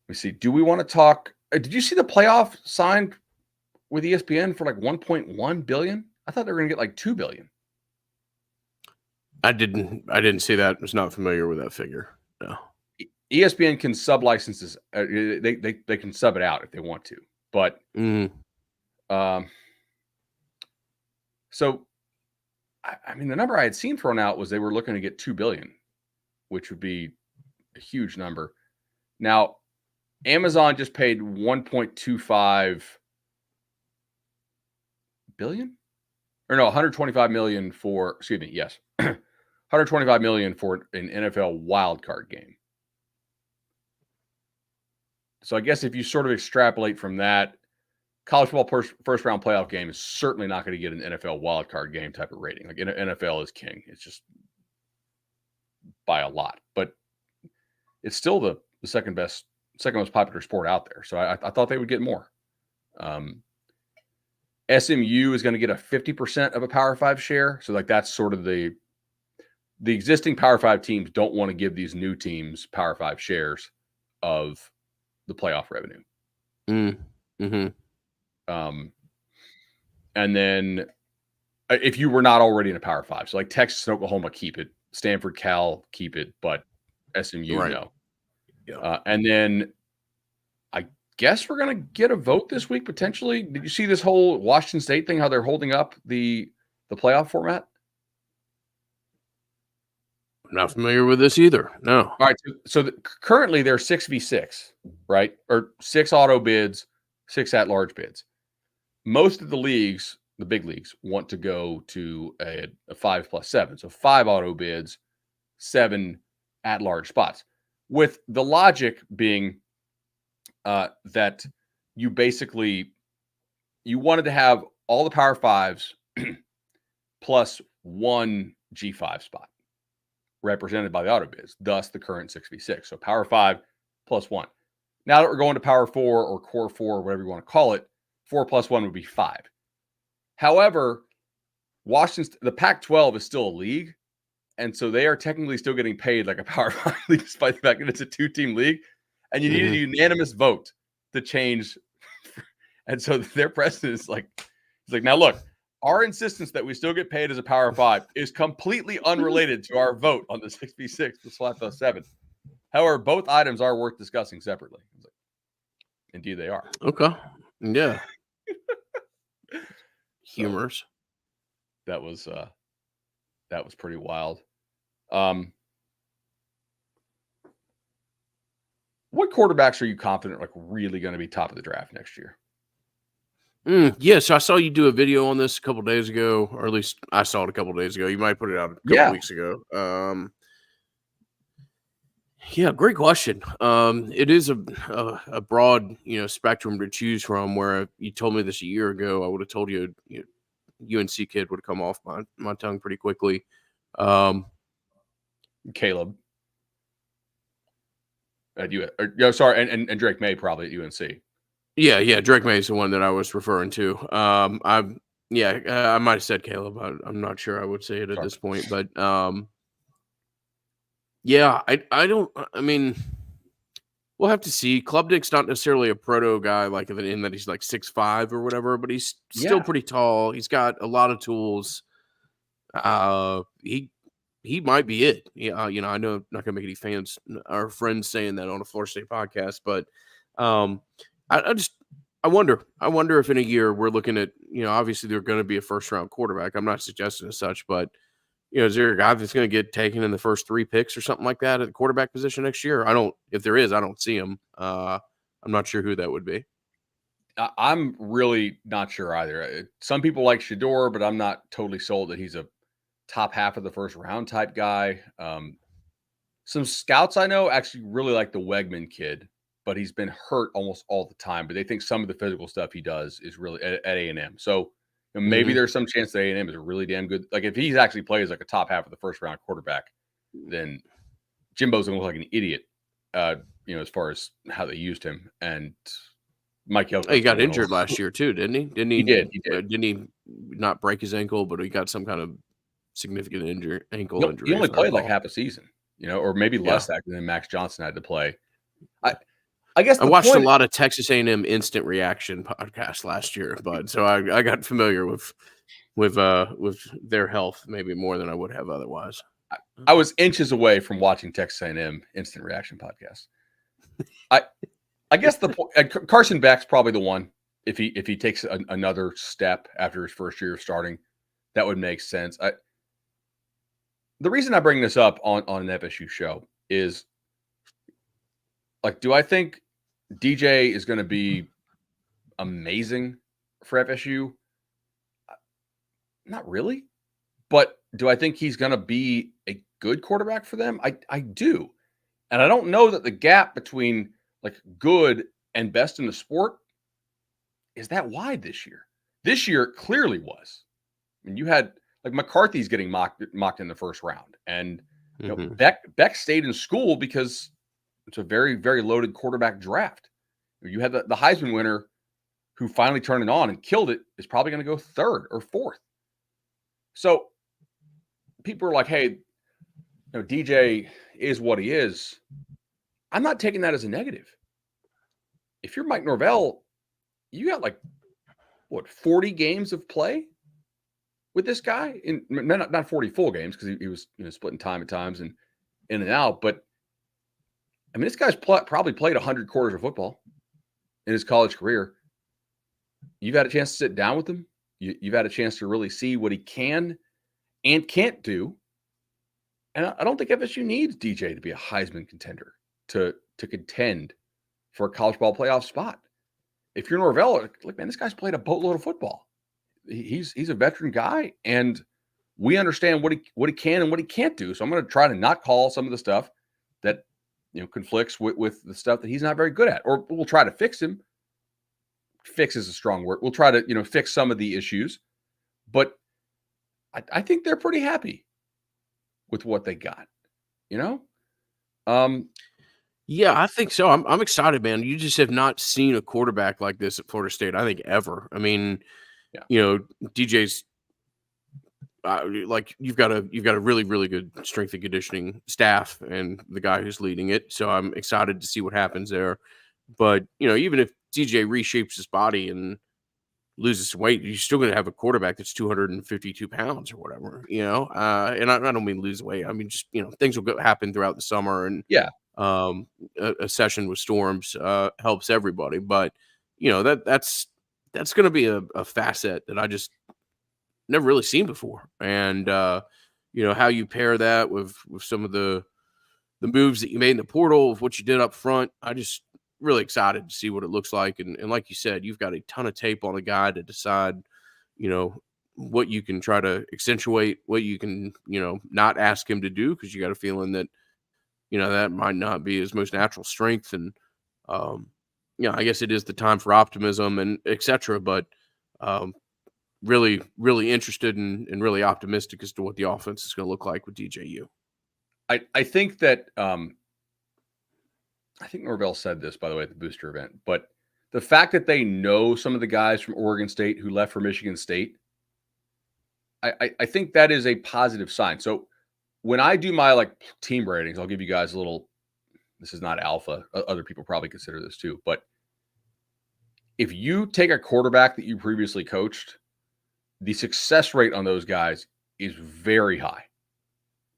S2: me see. Do we want to talk? Did you see the playoff signed with ESPN for like $1.1 billion? I thought they were going to get like $2 billion.
S1: I didn't see that. I was not familiar with that figure. No.
S2: ESPN can sub licenses. They can sub it out if they want to, but so I mean the number I had seen thrown out was they were looking to get $2 billion, which would be a huge number. Now, Amazon just paid $1.25 billion, or no, $125 million for. Excuse me, yes, $125 million for an NFL wildcard game. So I guess if you sort of extrapolate from that, college football first round playoff game is certainly not going to get an NFL wildcard game type of rating. Like NFL is king. It's just by a lot, but it's still the second most popular sport out there. So I thought they would get more. SMU is going to get a 50% of a Power 5 share. So like that's sort of the existing Power 5 teams don't want to give these new teams Power 5 shares of the playoff revenue. And then if you were not already in a Power 5, so like Texas and Oklahoma keep it, Stanford, Cal keep it, but SMU no. Yeah. And then I guess we're going to get a vote this week potentially. Did you see this whole Washington State thing? How they're holding up the playoff format?
S1: I'm not familiar with this either. No.
S2: All right. So currently they're 6v6, right? Or 6 auto bids, 6 at-large bids. Most of the leagues, the big leagues, want to go to a 5+7. So 5 auto bids, 7 at-large spots. With the logic being that you wanted to have all the Power 5s plus 1 G5 spot represented by the auto bids, thus the current 6v6. So Power 5 plus 1. Now that we're going to Power 4 or Core 4, whatever you want to call it, 4 plus 1 would be 5. However, the Pac-12 is still a league, and so they are technically still getting paid like a Power 5 league despite the fact that it's a 2-team league, and you need a unanimous vote to change. And so their president is like, now look, our insistence that we still get paid as a Power 5 is completely unrelated to our vote on the 6v6 to 7. However, both items are worth discussing separately. Indeed, they are.
S1: Okay. Yeah. Humors.
S2: That was pretty wild. What quarterbacks are you confident like really going to be top of the draft next year?
S1: Yeah, so I saw you do a video on this a couple days ago, or at least I saw it a couple days ago. You might put it out a couple weeks ago. Yeah, great question. It is a broad, spectrum to choose from. Where you told me this a year ago, I would have told you, UNC kid would have come off my tongue pretty quickly.
S2: Caleb. And Drake May probably at UNC.
S1: Yeah, Drake May is the one that I was referring to. I might have said Caleb. I'm not sure I would say it at this point, but yeah, I mean, we'll have to see. Klubnik's not necessarily a proto guy, like in that he's like 6'5" or whatever, but he's still pretty tall. He's got a lot of tools. He might be it. Yeah, I know I'm not gonna make any fans or friends saying that on a Florida State podcast, but I wonder if in a year we're looking at, obviously they're going to be a first round quarterback. I'm not suggesting as such, but is there a guy that's going to get taken in the first 3 picks or something like that at the quarterback position next year? If there is, I don't see him. I'm not sure who that would be.
S2: I'm really not sure either. Some people like Shedeur, but I'm not totally sold that he's a top half of the first round type guy. Some scouts I know actually really like the Wegman kid, but he's been hurt almost all the time. But they think some of the physical stuff he does is really at A&M. So maybe there's some chance that A&M is a really damn good. Like if he's actually plays like a top half of the first round quarterback, then Jimbo's gonna look like an idiot. As far as how they used him. And Mike Elko.
S1: He got injured last year too, didn't he?
S2: He did.
S1: Didn't he not break his ankle, but he got some kind of significant ankle injury?
S2: He only played like half a season, or maybe less than Max Johnson had to play. I guess
S1: I watched a lot of Texas A&M instant reaction podcasts last year, but so I got familiar with with their health, maybe more than I would have otherwise.
S2: I was inches away from watching Texas A&M Instant Reaction podcast. I guess the point, Carson Beck's probably the one. If he takes another step after his first year of starting, that would make sense. The reason I bring this up on an FSU show is, like, do I think DJ is going to be amazing for FSU? Not really. But do I think he's going to be a good quarterback for them? I do. And I don't know that the gap between like good and best in the sport is that wide this year. This year it clearly was. I mean, you had like McCarthy's getting mocked in the first round, and you know, Beck stayed in school because it's a very, very loaded quarterback draft. You had the Heisman winner who finally turned it on and killed it is probably going to go third or fourth. So people are like, hey, you know, DJ is what he is. I'm not taking that as a negative. If you're Mike Norvell, you got like, what, 40 games of play with this guy? In not 40 full games, because he was, you know, splitting time at times and in and out. But I mean, this guy's probably played 100 quarters of football in his college career. You've had a chance to sit down with him. You've had a chance to really see what he can and can't do. And I don't think FSU needs DJ to be a Heisman contender to contend for a college ball playoff spot. If you're Norvell, like, man, this guy's played a boatload of football. He's a veteran guy, and we understand what he can and what he can't do. So I'm going to try to not call some of the stuff that, you know, conflicts with the stuff that he's not very good at, or we'll try to fix him. Fix is a strong word. We'll try to, you know, fix some of the issues, but I think they're pretty happy with what they got, you know?
S1: Yeah, I think so. I'm excited, man. You just have not seen a quarterback like this at Florida State, I think, ever. I mean,
S2: Yeah.
S1: you know, DJ's like you've got a really, really good strength and conditioning staff and the guy who's leading it. So I'm excited to see what happens there. But, you know, even if DJ reshapes his body and loses weight, you're still going to have a quarterback that's 252 pounds or whatever, you know? And I don't mean lose weight. I mean, just, you know, things will happen throughout the summer, and
S2: Yeah.
S1: a session with storms helps everybody. But, you know, that's going to be a facet that I just never really seen before. And, you know, how you pair that with some of the moves that you made in the portal, of what you did up front, I just really excited to see what it looks like. And like you said, you've got a ton of tape on a guy to decide, you know, what you can try to accentuate, what you can, you know, not ask him to do, because you got a feeling that, you know, that might not be his most natural strength. And, you know, I guess it is the time for optimism and et cetera. But really, really interested and really optimistic as to what the offense is going to look like with DJU.
S2: I think that I think Norvell said this, by the way, at the booster event, but the fact that they know some of the guys from Oregon State who left for Michigan State, I think that is a positive sign. So when I do my like team ratings, I'll give you guys a little, this is not alpha. Other people probably consider this too, but if you take a quarterback that you previously coached, the success rate on those guys is very high.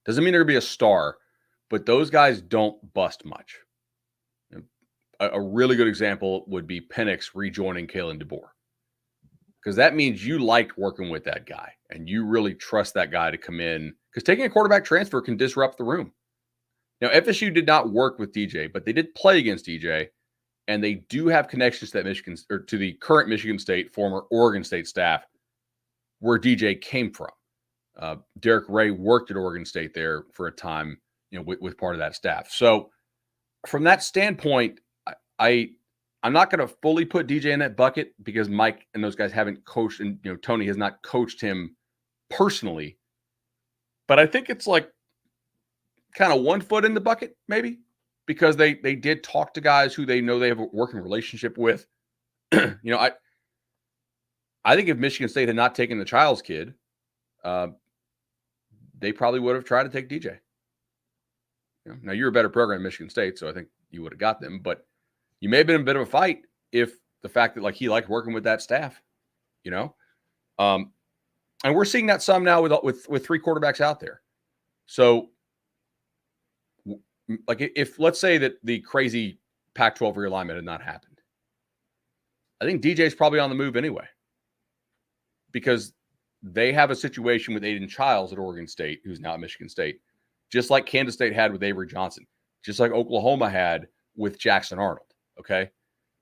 S2: Doesn't mean they're going to be a star, but those guys don't bust much. A really good example would be Penix rejoining Kalen DeBoer, because that means you liked working with that guy and you really trust that guy to come in, because taking a quarterback transfer can disrupt the room. Now, FSU did not work with DJ, but they did play against DJ, and they do have connections to that Michigan, or to the current Michigan State, former Oregon State staff where DJ came from. Derek Ray worked at Oregon State there for a time, you know, with part of that staff. So from that standpoint, I'm not going to fully put DJ in that bucket, because Mike and those guys haven't coached, and, you know, Tony has not coached him personally. But I think it's like kind of 1 foot in the bucket, maybe, because they did talk to guys who they know they have a working relationship with. You know, I think if Michigan State had not taken the Childs kid, they probably would have tried to take DJ. You know, now, you're a better program in Michigan State, so I think you would have got them, but you may have been a bit of a fight if the fact that, like, he liked working with that staff, you know? And we're seeing that some now with three quarterbacks out there. So, like, if let's say that the crazy Pac-12 realignment had not happened, I think DJ's probably on the move anyway, because they have a situation with Aiden Childs at Oregon State, who's now at Michigan State, just like Kansas State had with Avery Johnson, just like Oklahoma had with Jackson Arnold. Okay.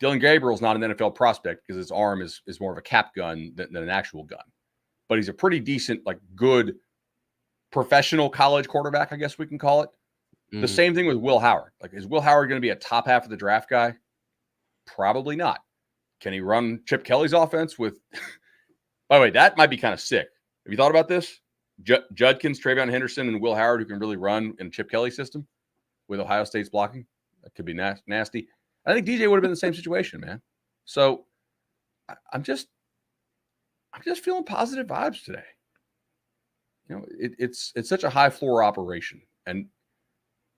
S2: Dylan Gabriel's not an NFL prospect because his arm is more of a cap gun than an actual gun, but he's a pretty decent, like, good professional college quarterback, I guess we can call it. Mm-hmm. The same thing with Will Howard. Like, is Will Howard going to be a top half of the draft guy? Probably not. Can he run Chip Kelly's offense with, by the way, that might be kind of sick. Have you thought about this? Judkins, Travion Henderson, and Will Howard, who can really run in Chip Kelly system with Ohio State's blocking. That could be nasty. I think DJ would have been in the same situation, man. So I'm just feeling positive vibes today. You know, it's such a high floor operation, and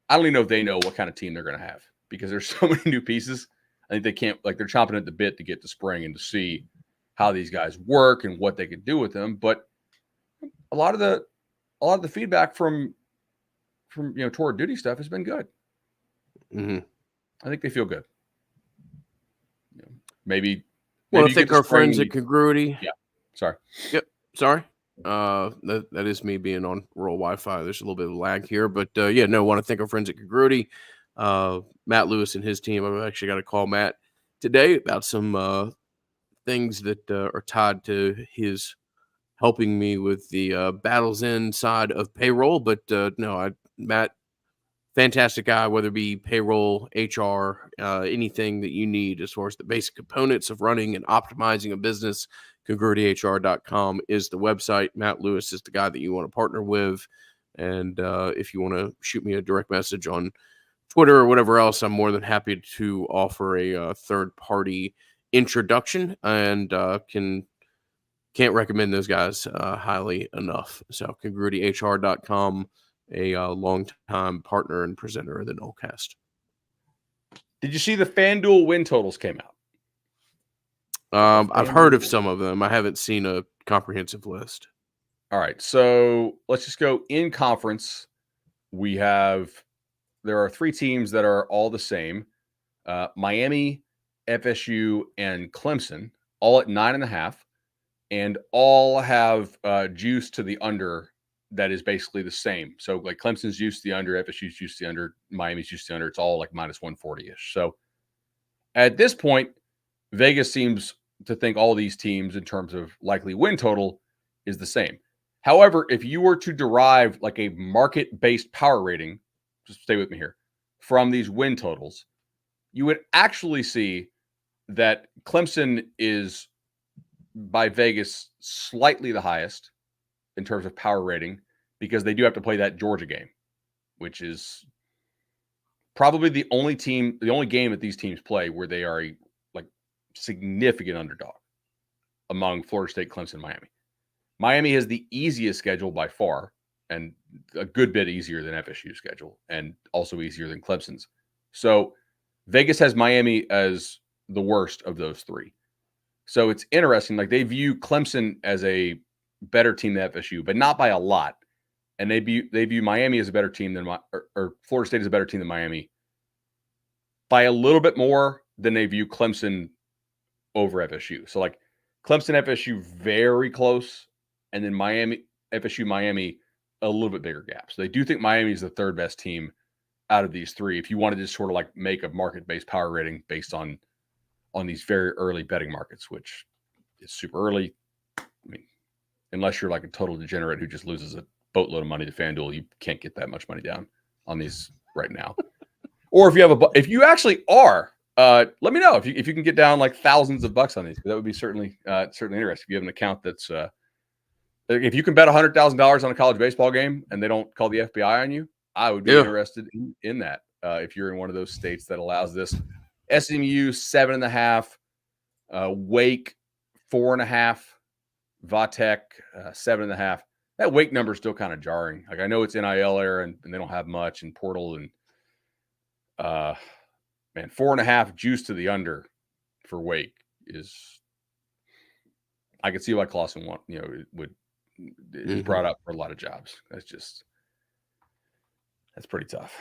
S2: I don't even know if they know what kind of team they're going to have because there's so many new pieces. I think they can't, like, they're chomping at the bit to get to spring and to see how these guys work and what they could do with them. But a lot of the feedback from toward duty stuff has been good.
S1: Mm-hmm.
S2: I think they feel good. Maybe.
S1: Well, I think our friends at Congruity.
S2: Yeah. Sorry.
S1: Yep. Sorry. That is me being on rural Wi-Fi. There's a little bit of lag here, but want to thank our friends at Congruity. Matt Lewis and his team. I've actually got to call Matt today about some things that are tied to his helping me with the Battles End side of payroll. But Matt, fantastic guy, whether it be payroll, HR, anything that you need as far as the basic components of running and optimizing a business. CongruityHR.com is the website. Matt Lewis is the guy that you want to partner with. And if you want to shoot me a direct message on Twitter or whatever else, I'm more than happy to offer a third-party introduction, and can't recommend those guys highly enough. So CongruityHR.com, a longtime partner and presenter of the Nolecast.
S2: Did you see the FanDuel win totals came out? I've
S1: heard of some of them. I haven't seen a comprehensive list.
S2: All right, so let's just go in conference. There are three teams that are all the same: Miami, FSU, and Clemson, all at 9.5, and all have juice to the under that is basically the same. So, like, Clemson's juice to the under, FSU's juice to the under, Miami's juice to the under. It's all like minus 140-ish. So at this point, Vegas seems to think all these teams in terms of likely win total is the same. However, if you were to derive like a market-based power rating, just stay with me here, from these win totals, you would actually see that Clemson is, by Vegas, slightly the highest in terms of power rating, because they do have to play that Georgia game, which is probably the only game that these teams play where they are a significant underdog among Florida State, Clemson, Miami. Miami has the easiest schedule by far, and a good bit easier than FSU's schedule, and also easier than Clemson's. So Vegas has Miami as the worst of those three. So it's interesting. Like, they view Clemson as a better team than FSU, but not by a lot. And they view Miami as a better team than or Florida State as a better team than Miami by a little bit more than they view Clemson over FSU. So, like, Clemson, FSU very close, and then FSU, Miami a little bit bigger gap. So they do think Miami is the third best team out of these three. If you wanted to sort of like make a market-based power rating based on these very early betting markets, which is super early. I mean, unless you're like a total degenerate who just loses a boatload of money to FanDuel, you can't get that much money down on these right now. Or if you actually are, let me know if you can get down like thousands of bucks on these. That would be certainly interesting. If you have an account that's if you can bet $100,000 on a college baseball game and they don't call the FBI on you, I would be interested in that. If you're in one of those states that allows this. SMU 7.5, Wake 4.5, Vatek 7.5. That Wake number is still kind of jarring. Like, I know it's NIL era and they don't have much in portal, and 4.5 juice to the under for Wake is. I could see why Clausen would is brought up for a lot of jobs. That's pretty tough.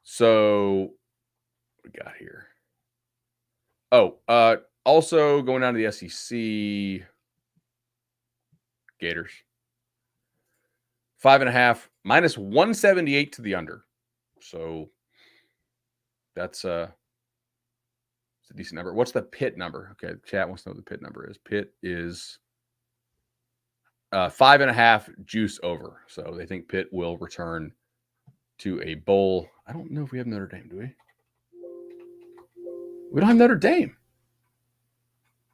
S2: So what we got here? Also going down to the SEC, Gators. 5.5 minus 178 to the under. So that's a decent number. What's the Pitt number? Okay, chat wants to know what the Pitt number is. Pitt is 5.5 juice over. So they think Pitt will return to a bowl. I don't know if we have Notre Dame, do we? We don't have Notre Dame.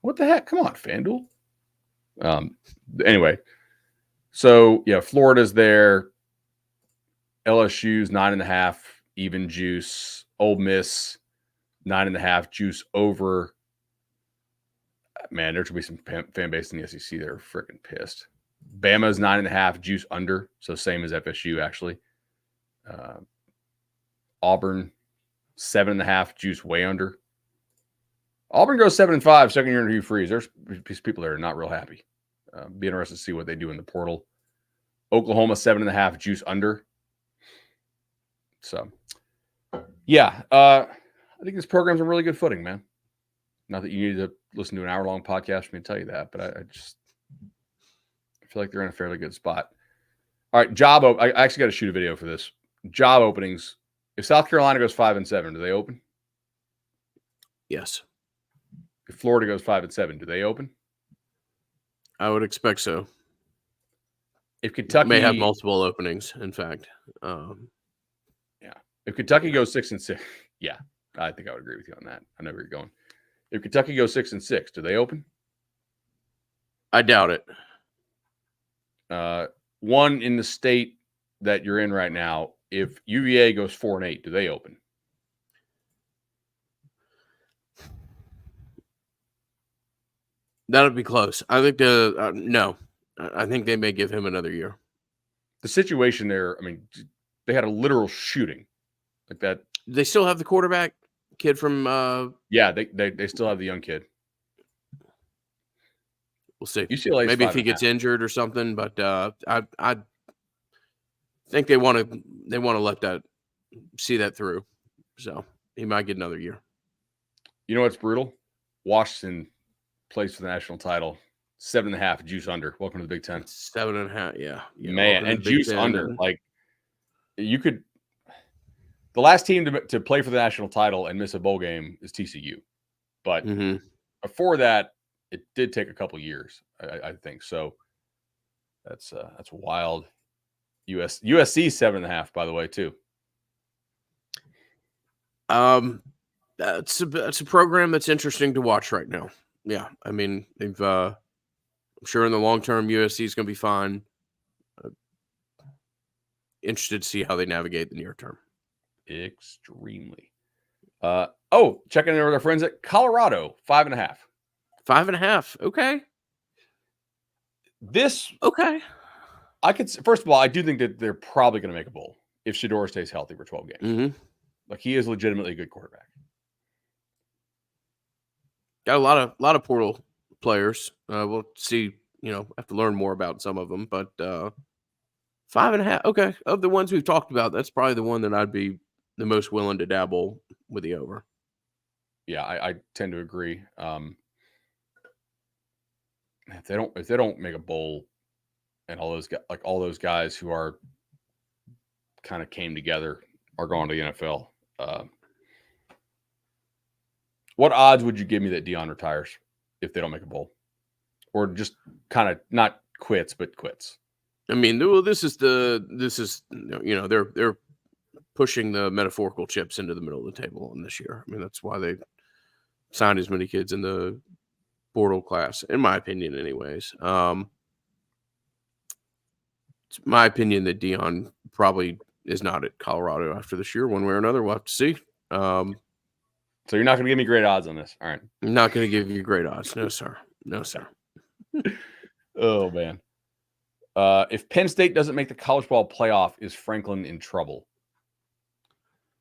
S2: What the heck? Come on, FanDuel. Anyway, so yeah, Florida's there. LSU's 9.5 even juice. Ole Miss 9.5 juice over. Man, there's gonna be some fan base in the SEC that are freaking pissed. Bama's 9.5 juice under, so same as FSU actually. Auburn 7.5 juice way under. Auburn goes 7-5, second year interview freeze. There's people that are not real happy. Be interested to see what they do in the portal. Oklahoma 7.5 juice under. So, yeah, I think this program's on really good footing, man. Not that you need to listen to an hour-long podcast for me to tell you that, but I feel like they're in a fairly good spot. All right, I actually got to shoot a video for this. Job openings. If South Carolina goes 5-7, do they open?
S1: Yes.
S2: If Florida goes 5-7, do they open?
S1: I would expect so.
S2: If Kentucky
S1: may have multiple openings, in fact.
S2: Yeah. If Kentucky goes 6-6, yeah, I think I would agree with you on that. I know where you're going. If Kentucky goes 6-6, do they open?
S1: I doubt it.
S2: One in the state that you're in right now, if UVA goes 4-8, do they open?
S1: That'll be close. I think no. I think they may give him another year.
S2: The situation there, I mean, they had a literal shooting like that.
S1: They still have the quarterback kid from.
S2: Yeah, they still have the young kid.
S1: We'll see.
S2: UCLA's
S1: maybe if he gets injured or something, but I think they want to see that through. So he might get another year.
S2: You know what's brutal? Washington plays for the national title. 7.5 juice under. Welcome to the Big Ten.
S1: 7.5, yeah.
S2: Man, and juice under. Like you could. The last team to play for the national title and miss a bowl game is TCU, but before that, it did take a couple years. I think so. That's wild. USC 7.5, by the way, too.
S1: That's a program that's interesting to watch right now. Yeah, I mean, they've. I'm sure in the long term, USC is going to be fine. Interested to see how they navigate the near term.
S2: Extremely. Checking in with our friends at Colorado, 5.5.
S1: 5.5. Okay.
S2: Okay. First of all, I do think that they're probably going to make a bowl if Shedeur stays healthy for 12 games. Like he is legitimately a good quarterback.
S1: Got a lot of portal players. We'll see. Have to learn more about some of them, but 5.5. Okay, of the ones we've talked about, that's probably the one that I'd be the most willing to dabble with the over.
S2: Yeah, I tend to agree. If they don't make a bowl, and all those guys who are kind of came together are going to the NFL. What odds would you give me that Deion retires if they don't make a bowl, or just kind of not quits but quits?
S1: I mean, well, this is they're pushing the metaphorical chips into the middle of the table on this year. I mean, that's why they signed as many kids in the portal class, in my opinion, anyways. It's my opinion that Deion probably is not at Colorado after this year, one way or another. We'll have to see.
S2: So you're not going to give me great odds on this. All right.
S1: I'm not going to give you great odds. No, sir. No, sir.
S2: Oh, man. If Penn State doesn't make the college ball playoff, is Franklin in trouble?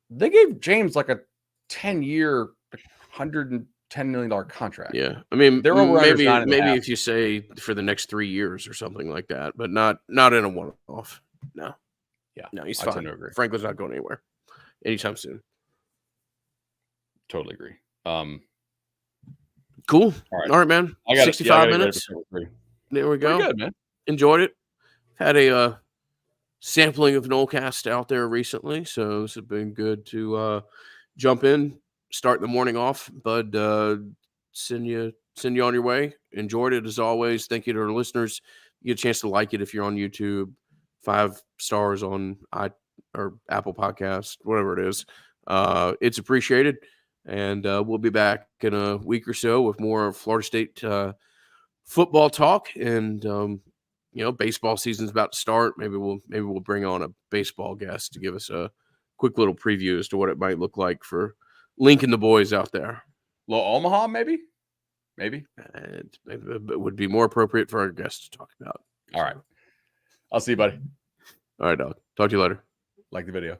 S2: They gave James like a 10-year, $150 $10 million contract.
S1: Yeah, I mean,
S2: Their over-under is
S1: maybe
S2: 9.5.
S1: if you say for the next 3 years or something like that, but not in a one-off. No,
S2: Yeah,
S1: no, he's
S2: I tend
S1: fine.
S2: to agree.
S1: Franklin's not going anywhere anytime soon.
S2: Totally agree.
S1: Cool.
S2: All right.
S1: All right, man.
S2: I got
S1: 65 minutes. There we go.
S2: Pretty good, man.
S1: Enjoyed it. Had a sampling of Nolecast out there recently, so this has been good to jump in, start the morning off. Bud, send you on your way. Enjoyed it as always. Thank you to our listeners. You get a chance to like it if you're on YouTube. 5 stars on or Apple Podcast, whatever it is. It's appreciated. And we'll be back in a week or so with more Florida State football talk. And baseball season's about to start. Maybe we'll bring on a baseball guest to give us a quick little preview as to what it might look like for Link and the boys out there.
S2: Little Omaha, maybe.
S1: It would be more appropriate for our guests to talk about.
S2: All right. I'll see you, buddy.
S1: All right, dog. Talk to you later.
S2: Like the video.